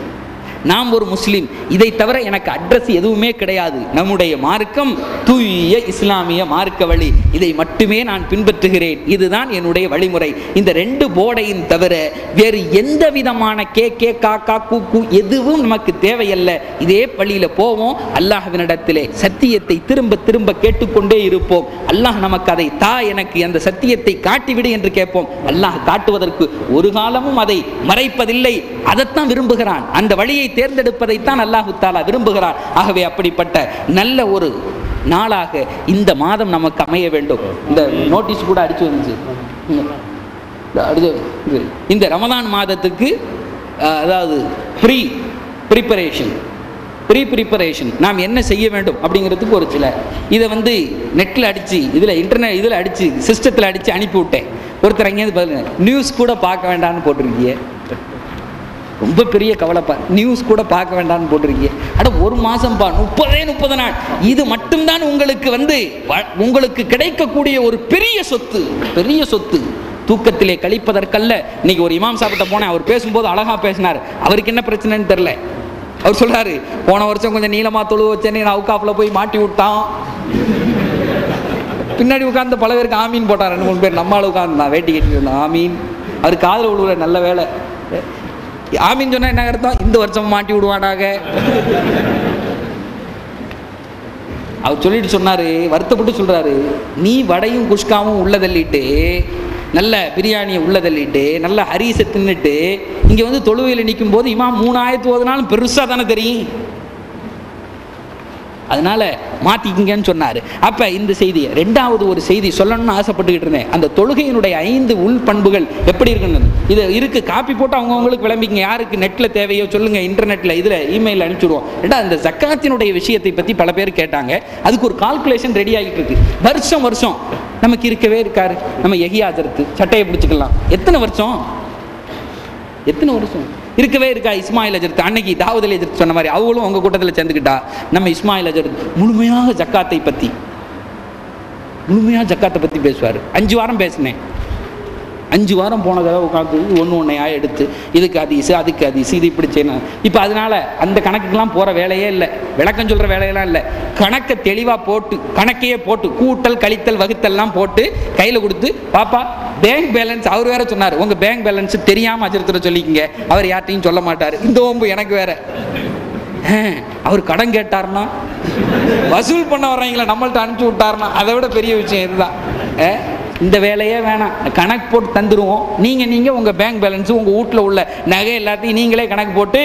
நாம் ஒரு முஸ்லிம், இதை தவிர எனக்கு அட்ரஸ் எதுவுமே கிடையாது. நம்முடைய மார்க்கம் தூய இஸ்லாமிய மார்க்க வழி, இதை மட்டுமே நான் பின்பற்றுகிறேன், இதுதான் என்னுடைய வழிமுறை. இந்த ரெண்டு போர்டையும் தவிர வேறு எந்த விதமான கே காக்கா கூ எதுவும் நமக்கு தேவையல்ல. இதே வழியில போவோம், அல்லாஹ்வினிடத்திலே சத்தியத்தை திரும்ப திரும்ப கேட்டுக்கொண்டே இருப்போம். அல்லாஹ் நமக்கு அதை எனக்கு அந்த சத்தியத்தை காட்டிவிடு என்று கேட்போம். அல்லாஹ் காட்டுவதற்கு ஒரு காலமும் அதை மறைப்பதில்லை, அதைத்தான் விரும்புகிறான். அந்த வழியை தேர்ந்தெடுப்பதைத்தான் அல்லாஹு தஆலா விரும்புகிறார். ஆகவே அப்படிப்பட்ட நல்ல ஒரு நாளாக இந்த மாதம் நமக்கு அமைய வேண்டும். இந்த நோட்டீஸ் கூட அடிச்சு வந்துச்சு. இந்த ரமதான் மாதத்துக்கு அதாவது ப்ரீ நாம் என்ன செய்ய வேண்டும் அப்படிங்கிறதுக்கு ஒரு சில இதை நெட்டில் அடித்து இதில் அடித்து சிஸ்டத்தில் அடித்து அனுப்பி விட்டேன். ஒருத்தர் அங்கேருந்து பதில் நியூஸ் கூட பார்க்க வேண்டாம்னு போட்டிருக்கீங்க. ரொம்ப பெரிய கவலைப்பா, நியூஸ் கூட பார்க்க வேண்டாம்னு போட்டிருக்கீங்க. ஒரு மாதம்ப்பா, 30 நாள். இது மட்டும்தான் உங்களுக்கு கிடைக்கக்கூடிய ஒரு பெரிய சொத்து. தூக்கத்திலே கழிப்பதற்கல்ல. இன்னைக்கு ஒரு இமாம் சாப்பிட்ட போனேன். அவர் பேசும்போது அழகா பேசினார். அவருக்கு என்ன பிரச்சனைன்னு தெரியல. அவர் சொல்றாரு, போன வருஷம் கொஞ்சம் நீளமா தொழு வச்சேன்னு அவுகாஃபில் போய் மாட்டி விட்டான். பின்னாடி உட்கார்ந்து பல பேருக்கு ஆமீன் போட்டார். 2-3 பேர் நம்மளால உட்கார்ந்து வேட்டி கட்டி இருந்தோம். ஆமீன். அவர் காதில் விழுவுற நல்ல வேலை. ஆமீன் சொன்னா என்ன அர்த்தம்? இந்த வருஷம் மாட்டி விடுவானாக. அவர் சொல்லிட்டு சொன்னாரு, வருத்தப்பட்டு சொல்றாரு, நீ வடையும் குஷ்காவும் உள்ள தள்ளிட்டு, நல்ல பிரியாணியை உள்ள தள்ளிட்டு, நல்ல ஹரிசை தின்னுட்டு இங்கே தொழுவையில் நிற்கும் போது இமாம் 3 ஆயத்து ஓதுனாலும் பெருசாக தானே தெரியும். அதனால மாத்திக்கிங்கன்னு சொன்னார். அப்போ இந்த செய்தியை 2வது ஒரு செய்தி சொல்லணும்னு ஆசைப்பட்டுக்கிட்டு இருந்தேன். அந்த தொழுகையினுடைய 5 உள் பண்புகள் எப்படி இருக்குன்னு இது இருக்குது. காப்பி போட்டு அவங்கவுங்களுக்கு விளம்பிங்க. யாருக்கு நெட்டில் தேவையோ சொல்லுங்கள், இன்டர்நெட்டில் இதில் இமெயிலில் அனுப்பிச்சுடுவோம். இந்த ஜக்காத்தினுடைய விஷயத்தை பற்றி பல பேர் கேட்டாங்க. அதுக்கு ஒரு கால்குலேஷன் ரெடி ஆகிட்டு இருக்கு. வருஷம் நமக்கு இருக்கவே இருக்காரு. நம்ம எஹியாஜரத்து சட்டையை பிடிச்சிக்கலாம். எத்தனை வருஷம் இருக்கவே இருக்கா? இஸ்மாயில் அஜரத் அன்னைக்கு தாவூத் அலி அஜரத் சொன்ன மாதிரி அவங்களும் உங்க கூட்டத்தில் சேர்ந்துக்கிட்டா நம்ம இஸ்மாயில் அஜரத் முழுமையாக ஜக்காத்தை பற்றி பேசுவார். 5 வாரம் பேசினேன். 5 வாரம் போன தடவை உட்காந்து ஒன்றையா எடுத்து இதுக்கு அதிசு அதுக்கு அதிசு இது இப்படி செய்யணும். இப்போ அதனால அந்த கணக்குக்கெல்லாம் போகிற வேலையே இல்லை. விளக்கம் சொல்கிற வேலையெல்லாம் இல்லை. கணக்கை தெளிவாக போட்டு, கணக்கையே போட்டு, கூட்டல் கழித்தல் வகுத்தல்லாம் போட்டு கையில் கொடுத்து, பாப்பா பேங்க் பேலன்ஸ். அவர் வேற சொன்னார், உங்கள் பேங்க் பேலன்ஸ் தெரியாமல் அஜரத்துல சொல்லிக்கிங்க, அவர் யார்ட்டையும் சொல்ல மாட்டார். இந்த ஓம்பு எனக்கு வேற. அவர் கடன் கேட்டார்னா, வசூல் பண்ண வர்றீங்களா நம்மள்ட்ட அனுப்பிச்சு விட்டார்னா, அதை விட பெரிய விஷயம் இதுதான். இந்த வேலையே வேணாம், கணக்கு போட்டு தந்துடுவோம். நீங்கள் உங்கள் பேங்க் பேலன்ஸு, உங்கள் வீட்டில் உள்ள நகை எல்லாத்தையும் நீங்களே கணக்கு போட்டு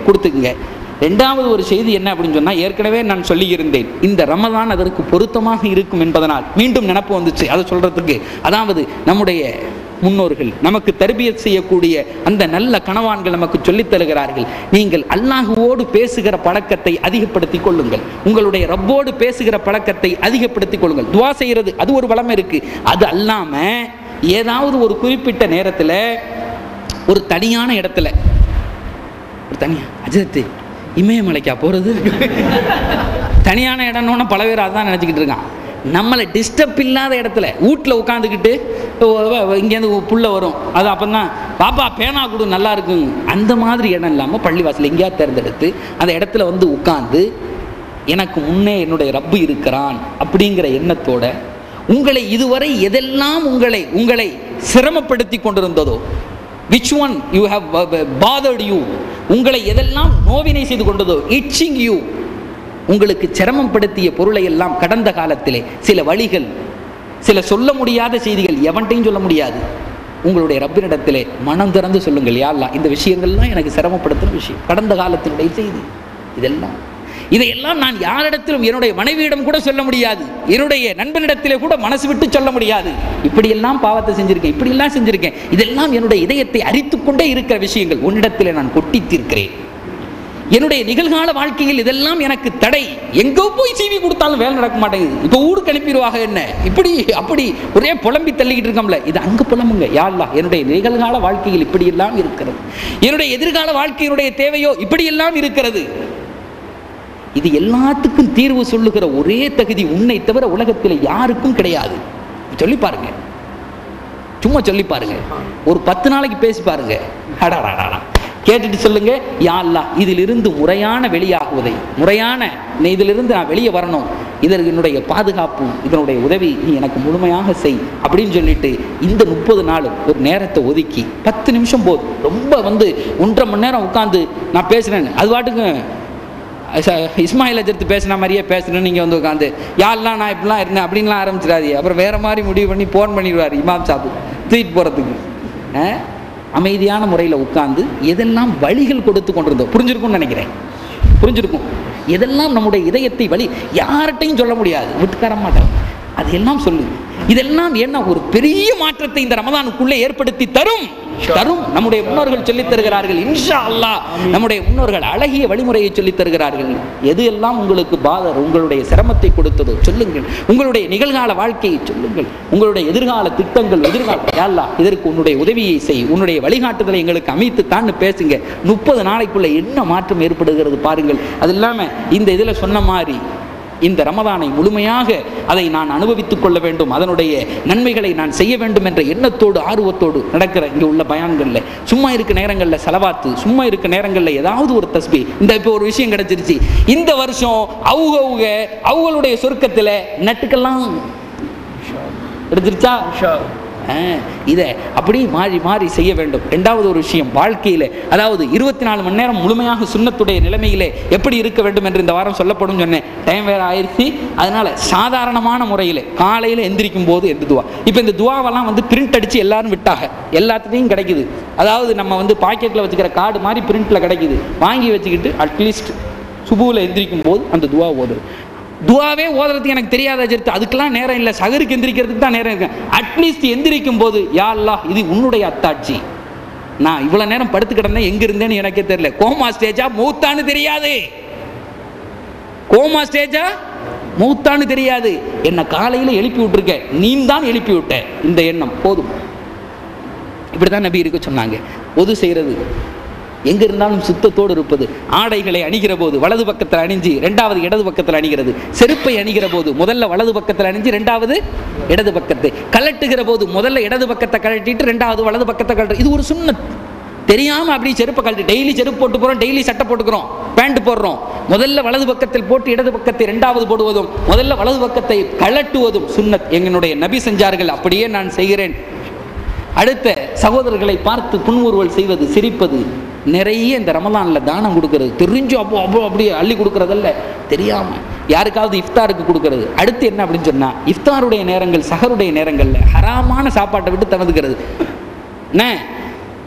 கொடுத்துக்குங்க. 2வது ஒரு செய்தி என்ன அப்படின்னு சொன்னால், ஏற்கனவே நான் சொல்லியிருந்தேன், இந்த ரமதான் அதற்கு பொருத்தமாக இருக்கும் என்பதனால் மீண்டும் நினப்பு வந்துச்சு அதை சொல்கிறதுக்கு. அதாவது நம்முடைய முன்னோர்கள் நமக்கு தர்பியத் செய்யக்கூடிய அந்த நல்ல கணவான்கள் நமக்கு சொல்லித் தருகிறார்கள், நீங்கள் அல்லாஹுவோடு பேசுகிற பழக்கத்தை அதிகப்படுத்திக் கொள்ளுங்கள். உங்களுடைய ரப்போடு பேசுகிற பழக்கத்தை அதிகப்படுத்திக் கொள்ளுங்கள். துவா செய்கிறது அது ஒரு வளமை இருக்கு. அது அல்லாமல் ஏதாவது ஒரு குறிப்பிட்ட நேரத்தில் ஒரு தனியான இடத்துல அஜரத்து இமயமலைக்கா போகிறது தனியான இடம்னு பல பேர் அதான் நினச்சிக்கிட்டு இருக்கான். நம்மளை டிஸ்டர்ப் இல்லாத இடத்துல வீட்டில் உட்காந்துக்கிட்டு இங்கேருந்து புள்ள வரும், அது அப்போ தான் பாப்பா பேனா கொடு நல்லா இருக்குங்க, அந்த மாதிரி இடம் இல்லாமல் பள்ளிவாசல் எங்கேயாவது தேர்ந்தெடுத்து அந்த இடத்துல உட்காந்து எனக்கு முன்னே என்னுடைய ரப்பு இருக்கிறான் அப்படிங்கிற எண்ணத்தோட உங்களை இதுவரை எதெல்லாம் உங்களை சிரமப்படுத்தி கொண்டிருந்ததோ, which one you have bothered you, உங்களை எதெல்லாம் நோவினை செய்து கொண்டதோ, itching you, உங்களுக்கு சிரமப்படுத்திய பொருளை எல்லாம் கடந்த காலத்திலே சில வழிகள், சில சொல்ல முடியாத செய்திகள், எவன்ட்டையும் சொல்ல முடியாது, உங்களுடைய ரப்பினிடத்திலே மனம் திறந்து சொல்லுங்கள், யா அல்லாஹ் இந்த விஷயங்கள்லாம் எனக்கு சிரமப்படுத்துகிற விஷயம், கடந்த காலத்தினுடைய செய்தி, இதையெல்லாம் நான் யாரிடத்திலும் என்னுடைய மனைவியிடம் கூட சொல்ல முடியாது, என்னுடைய நண்பனிடத்திலே கூட மனசு விட்டு சொல்ல முடியாது, இப்படியெல்லாம் பாவத்தை செஞ்சிருக்கேன், இப்படியெல்லாம் செஞ்சிருக்கேன், இதெல்லாம் என்னுடைய இதயத்தை அரித்துக்கொண்டே இருக்கிற விஷயங்கள், உன்னிடத்திலே நான் கொட்டித்தீர்க்கிறேன். என்னுடைய நிகழ்கால வாழ்க்கையில் இதெல்லாம் எனக்கு தடை, எங்கோ போய் செய்தி கொடுத்தாலும் வேலை நடக்க மாட்டேங்குது, இப்போ ஊருக்கு அனுப்பிடுவாங்க என்ன, இப்படி அப்படி ஒரே புலம்பி தள்ளிக்கிட்டு இருக்கோம்ல, இது அங்கே புலம்புங்க, யா அல்லாஹ் என்னுடைய நிகழ்கால வாழ்க்கையில் இப்படியெல்லாம் இருக்கிறது, என்னுடைய எதிர்கால வாழ்க்கையினுடைய தேவையோ இப்படியெல்லாம் இருக்கிறது. இது எல்லாத்துக்கும் தீர்வு சொல்லுகிற ஒரே தகுதி உன்னை தவிர உலகத்தில் யாருக்கும் கிடையாது. சொல்லி பாருங்க, சும்மா சொல்லி பாருங்க, ஒரு 10 நாளைக்கு பேசி பாருங்க, கேட்டுட்டு சொல்லுங்க, யா அல்லாஹ் இதிலிருந்து முறையான வெளியாகுவதை, முறையான இதிலிருந்து நான் வெளியே வரணும், இதற்கு என்னுடைய பாதுகாப்பு, இதனுடைய உதவி நீ எனக்கு முழுமையாக செய் அப்படின்னு சொல்லிட்டு இந்த 30 நாளும் ஒரு நேரத்தை ஒதுக்கி 10 நிமிஷம் போதும், ரொம்ப 1.5 மணி நேரம் உட்காந்து நான் பேசுறேன், அது பாட்டுக்கு இஸ்மாயில் அஜரத்து பேசின மாதிரியே பேசுகிறேன்னு நீங்கள் உட்காந்து யாரெல்லாம் நான் இப்படிலாம் இருந்தேன் அப்படின்லாம் ஆரம்பிச்சிடாது, அப்புறம் வேறு மாதிரி முடிவு பண்ணி ஃபோன் பண்ணிடுவார் இமாம் சாப்பு தூக்கிட்டு போகிறதுக்கு. அமைதியான முறையில் உட்காந்து எதெல்லாம் வழிகள் கொடுத்து கொண்டிருந்தோம், புரிஞ்சிருக்கும்னு நினைக்கிறேன். புரிஞ்சிருக்கும். எதெல்லாம் நம்முடைய இதயத்தை வலி யார்கிட்டையும் சொல்ல முடியாது, விட்டுக்கார மாட்டோம், அதெல்லாம் சொல்லு. இதெல்லாம் என்ன ஒரு பெரிய மாற்றத்தை இந்த ரமதானுக்குள்ளே ஏற்படுத்தி தரும். நம்முடைய முன்னோர்கள் சொல்லித் தருகிறார்கள். இன்ஷா அல்லாஹ் நம்முடைய முன்னோர்கள் அழகிய வழிமுறையை சொல்லித் தருகிறார்கள். எது எல்லாம் உங்களுக்கு பாதர், உங்களுடைய சிரமத்தை கொடுத்ததோ சொல்லுங்கள், உங்களுடைய நிகழ்கால வாழ்க்கையை சொல்லுங்கள், உங்களுடைய எதிர்கால திட்டங்கள், யா அல்லாஹ் இதற்கு உன்னுடைய உதவியை செய், உன்னுடைய வழிகாட்டுதலை எங்களுக்கு அமைத்து தான் பேசுங்க. 30 நாளைக்குள்ள என்ன மாற்றம் ஏற்படுகிறது பாருங்கள். அது இல்லாம இந்த இதுல சொன்ன மாதிரி இந்த ரமதானை முழுமையாக அதை நான் அனுபவித்துக் கொள்ள வேண்டும், அதனுடைய நன்மைகளை நான் செய்ய வேண்டும் என்ற எண்ணத்தோடு ஆர்வத்தோடு நடக்கிற இங்கே உள்ள பயான்கள்ல சும்மா இருக்க நேரங்களில் செலவாத்து, சும்மா இருக்க நேரங்களில் ஏதாவது ஒரு தஸ்பீ. இந்த இப்போ ஒரு விஷயம் கிடைச்சிருச்சு, இந்த வருஷம் அவங்களுடைய சொர்க்கத்தில் நட்டுக்கெல்லாம் எடுத்துருச்சா, இதை அப்படி மாறி மாறி செய்ய வேண்டும். இரண்டாவது ஒரு விஷயம் வாழ்க்கையில், அதாவது 24 மணி நேரம் முழுமையாக சுன்னத்துடைய நிலைமையிலே எப்படி இருக்க வேண்டும் என்று இந்த வாரம் சொல்லப்படும் சொன்னேன். டைம் வேற ஆயிடுச்சு, அதனால சாதாரணமான முறையில் காலையில் எந்திரிக்கும் போது எந்த துவா. இப்போ இந்த துவாவெல்லாம் பிரிண்ட் அடித்து எல்லாரும் விட்டாங்க, எல்லாத்துலேயும் கிடைக்குது. அதாவது நம்ம பாக்கெட்டில் வச்சுக்கிற கார்டு மாதிரி பிரிண்டில் கிடைக்குது, வாங்கி வச்சுக்கிட்டு அட்லீஸ்ட் சுபூவில் எந்திரிக்கும் போது அந்த துவா ஓதுது. துவாவே ஓதுறதுக்கு எனக்கு தெரியாத ஜெருத்து, அதுக்கெல்லாம் நேரம் இல்லை, சகருக்கு எந்திரிக்கிறதுக்கு தான் நேரம் இருக்கு. அட்லீஸ்ட் எந்திரிக்கும் போது யா அல்லாஹ் இது உன்னுடைய அத்தாட்சி, நான் இவ்வளவு நேரம் படுத்து கிடந்தேன், எங்க இருந்தேன்னு எனக்கே தெரியல, கோமா ஸ்டேஜா மௌத்தான்னு தெரியாது, கோமா ஸ்டேஜா மௌத்தான்னு தெரியாது, என்ன காலையில எழுப்பி விட்டுருக்க, நீ தான் எழுப்பி விட்ட, இந்த எண்ணம் போதும். இப்படிதான் நபி இருக்க சொன்னாங்க. பொது செய்யறது, எங்க இருந்தாலும் சுத்தத்தோடு இருப்பது, ஆடைகளை அணிகிற போது வலது பக்கத்தில் அணிஞ்சு இரண்டாவது இடது பக்கத்தில் அணிகிறது, செருப்பை அணிகிற போது முதல்ல வலது பக்கத்தில் அணிஞ்சு இரண்டாவது இடது பக்கத்தை கலட்டுகிற போது முதல்ல இடது பக்கத்தை கழட்டிட்டு இரண்டாவது வலது பக்கத்தை கழட்டு. இது ஒரு சுன்னத். தெரியாம அப்படி செருப்பை கழட்டி, டெய்லி செருப்பு போட்டு போறோம், டெய்லி சட்டை போட்டுக்கிறோம், பேண்ட் போடுறோம், முதல்ல வலது பக்கத்தில் போட்டு இடது பக்கத்தை இரண்டாவது போடுவதும் முதல்ல வலது பக்கத்தை கழட்டுவதும் சுன்னத். எங்களுடைய நபி செஞ்சார்கள், அப்படியே நான் செய்கிறேன். அடுத்த சகோதரர்களை பார்த்து புன்முறுவல் செய்வது, சிரிப்பது, நிறைய இந்த ரமலானில் தானம் கொடுக்கறது, தெரிஞ்சு அப்படியே அள்ளி கொடுக்கறதல்ல, தெரியாமல் யாருக்காவது இஃப்தாருக்கு கொடுக்கறது. அடுத்து என்ன அப்படின்னு சொன்னால், இஃப்தாருடைய நேரங்கள் சஹருடைய நேரங்களில் ஹராமான சாப்பாட்டை விட்டு தவிர்க்கிறது. என்ன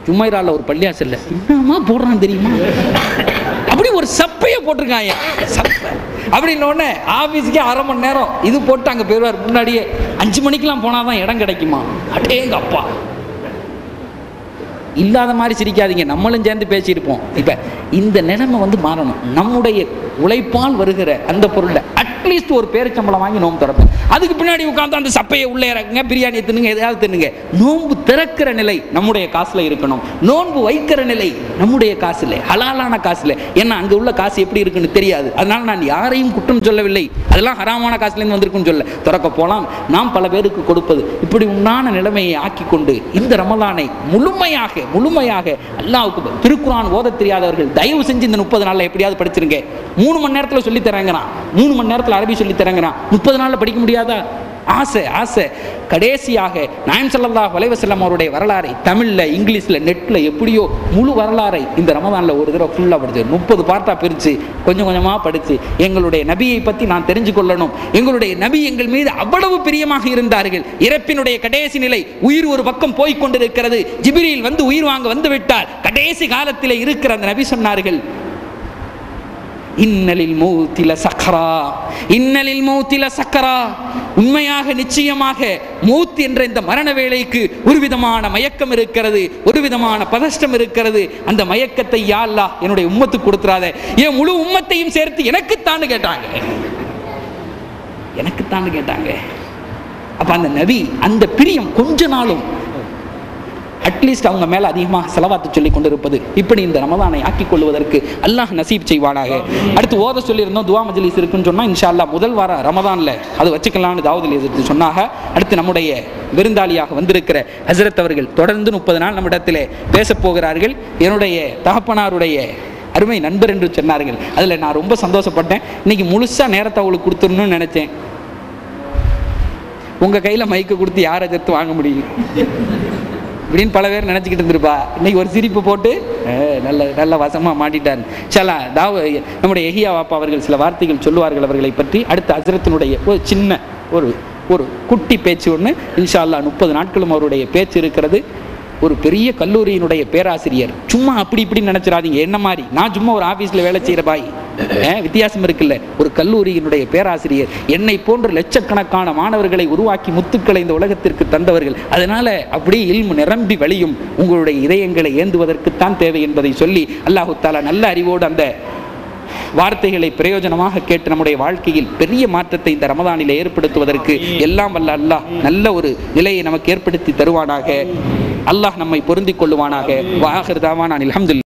ஜுமைரால ஒரு பள்ளியாசல்ல என்னமா போடுறான் தெரியுமா, அப்படி ஒரு சப்பையை போட்டிருக்காங்க, சப்பை அப்படின்னோடனே ஆஃபீஸுக்கே 1/2 மணி நேரம் இது போட்டு அங்கே போயிடுவார். முன்னாடியே 5 மணிக்கெலாம் போனால் தான் இடம் கிடைக்குமா, அடேங்க அப்பா. இல்லாத மாதிரி சிரிக்காதீங்க, நம்மளும் சேர்ந்து பேசியிருப்போம். இப்போ இந்த நிலைமை மாறணும். நம்முடைய உழைப்பால் வருகிற அந்த பொருளை அட்லீஸ்ட் ஒரு பேரிச்சம்பளம் வாங்கி நோம்பு திறப்பேன், அதுக்கு பின்னாடி உட்காந்து அந்த சப்பையை உள்ளே இறக்குங்க, பிரியாணி தின்னுங்க, எதையாவது தின்னுங்க. நோன்பு திறக்கிற நிலை நம்முடைய காசுல இருக்கணும், நோன்பு வைக்கிற நிலை நம்முடைய காசுல, ஹலாலான காசுல. ஏன்னா அங்கே உள்ள காசு எப்படி இருக்குன்னு தெரியாது, அதனால நான் யாரையும் குற்றம் சொல்லவில்லை, அதெல்லாம் ஹராமான காசுலேருந்து வந்திருக்குன்னு சொல்ல. திறக்க போலாம், நாம் பல பேருக்கு கொடுப்பது, இப்படி உண்டான நிலைமையை ஆக்கி கொண்டு இந்த ரமலானை முழுமையாக அல்லாஹ்வுக்கு. திருக்குர்ஆன் ஓத தெரியாதவர்கள் தயவு செஞ்சு இந்த 30 நாளில் எப்படியாவது படிச்சிருங்க. 3 மணி நேரத்தில் சொல்லி தரங்கிறான், 3 மணி நேரத்தில் அரபி சொல்லி தரங்கிறான், 30 நாளில் படிக்க முடியாதா? ஆசை. கடைசியாக நாயகம் ஸல்லல்லாஹு அலைஹி வஸல்லம் அவருடைய வரலாறை தமிழில், இங்கிலீஷில், நெட்டில் எப்படியோ முழு வரலாறை இந்த ரமதானில் ஒரு தடவை ஃபுல்லாக படிச்சு 30 பார்ட்டாக பிரித்து கொஞ்சம் கொஞ்சமாக படித்து எங்களுடைய நபியை பற்றி நான் தெரிஞ்சு கொள்ளணும். எங்களுடைய நபி எங்கள் மீது அவ்வளவு பிரியமாக இருந்தார்கள். இறப்பினுடைய கடைசி நிலை, உயிர் ஒரு பக்கம் போய்கொண்டிருக்கிறது, ஜிப்ரீல் உயிர் வாங்க வந்து விட்டார். கடைசி காலத்தில் இருக்கிற அந்த நபி சொன்னார்கள், இன்னலில் மௌத்தில சக்கரா, உண்மையாக நிச்சயமாக மௌத் என்ற இந்த மரண வேளைக்கு ஒரு விதமான மயக்கம் இருக்கிறது, ஒரு விதமான பதஷ்டம் இருக்கிறது. அந்த மயக்கத்தை யா அல்லாஹ் என்னுடைய உம்மத்துக்கு கொடுத்துறாத, என் முழு உம்மத்தையும் சேர்த்து எனக்குத்தான்னு கேட்டாங்க. அப்ப அந்த நபி அந்த பிரியம் கொஞ்ச நாளும் அட்லீஸ்ட் அவங்க மேல அதிகமாக செலவாத்து சொல்லி கொண்டிருப்பது, இப்படி இந்த ரமதானை ஆக்கிக் கொள்வதற்கு அல்லாஹ் நசீப் செய்வானாக. அடுத்து ஓத சொல்லியிருந்தோம், துவா மஜ்லிஸ் இருக்குன்னு சொன்னால் இன்ஷா அல்லாஹ் முதல் வாரம் ரமதானில் அது வச்சுக்கலான்னு தாவூத் எடுத்து சொன்னாங்க. அடுத்து நம்முடைய விருந்தாளியாக வந்திருக்கிற ஹஸ்ரத் அவர்கள் தொடர்ந்து 30 நாள் நம்மிடத்தில் பேசப் போகிறார்கள். என்னுடைய தகப்பனாருடைய அருமை நண்பர் என்று சொன்னார்கள். அதில் நான் ரொம்ப சந்தோஷப்பட்டேன். இன்னைக்கு முழுசாக நேரத்தை அவங்களுக்கு கொடுத்துடணும்னு நினச்சேன். உங்கள் கையில் மைக்கு கொடுத்து யாரை எதிர்த்து வாங்க முடியும் இப்படின்னு பல பேர் நினச்சிக்கிட்டு இருந்திருப்பா. இன்னைக்கு ஒரு சிரிப்பு போட்டு நல்ல வசமாக மாட்டிட்டார். சலா நம்முடைய எஹியா வாப்பா அவர்கள் சில வார்த்தைகள் சொல்லுவார்கள் அவர்களை பற்றி. அடுத்த ஹஸ்ரத்தினுடைய ஒரு சின்ன ஒரு குட்டி பேச்சு ஒன்று இன்ஷா அல்லாஹ் 30 நாட்களும் அவருடைய பேச்சு இருக்கிறது. ஒரு பெரிய கல்லூரியினுடைய பேராசிரியர், சும்மா அப்படி இப்படின்னு நினச்சிடாதீங்க என்ன மாதிரி. நான் சும்மா ஒரு ஆஃபீஸில் வேலை செய்கிற பாய், வித்தியாசம் இருக்குல்ல. ஒரு கல்லூரியினுடைய பேராசிரியர் என்னை போன்ற லட்சக்கணக்கான மாணவர்களை உருவாக்கி முத்துக்களை இந்த உலகத்திற்கு தந்தவர்கள். அதனால அப்படி இல்மு நிரம்பி வழியும் உங்களுடைய இதயங்களை ஏந்துவதற்குத்தான் தேவை என்பதை சொல்லி அல்லாஹு தஆலா நல்ல அறிவோடு அந்த வார்த்தைகளை பிரயோஜனமாக கேட்டு நம்முடைய வாழ்க்கையில் பெரிய மாற்றத்தை இந்த ரமதானில் ஏற்படுத்துவதற்கு எல்லாம் வல்ல அல்லாஹ் நல்ல ஒரு நிலையை நமக்கு ஏற்படுத்தி தருவானாக. அல்லாஹ் நம்மை பொருந்திக் கொள்ளுவானாக. வஆகிர் தாவானா அல்ஹம்துலில்லாஹ்.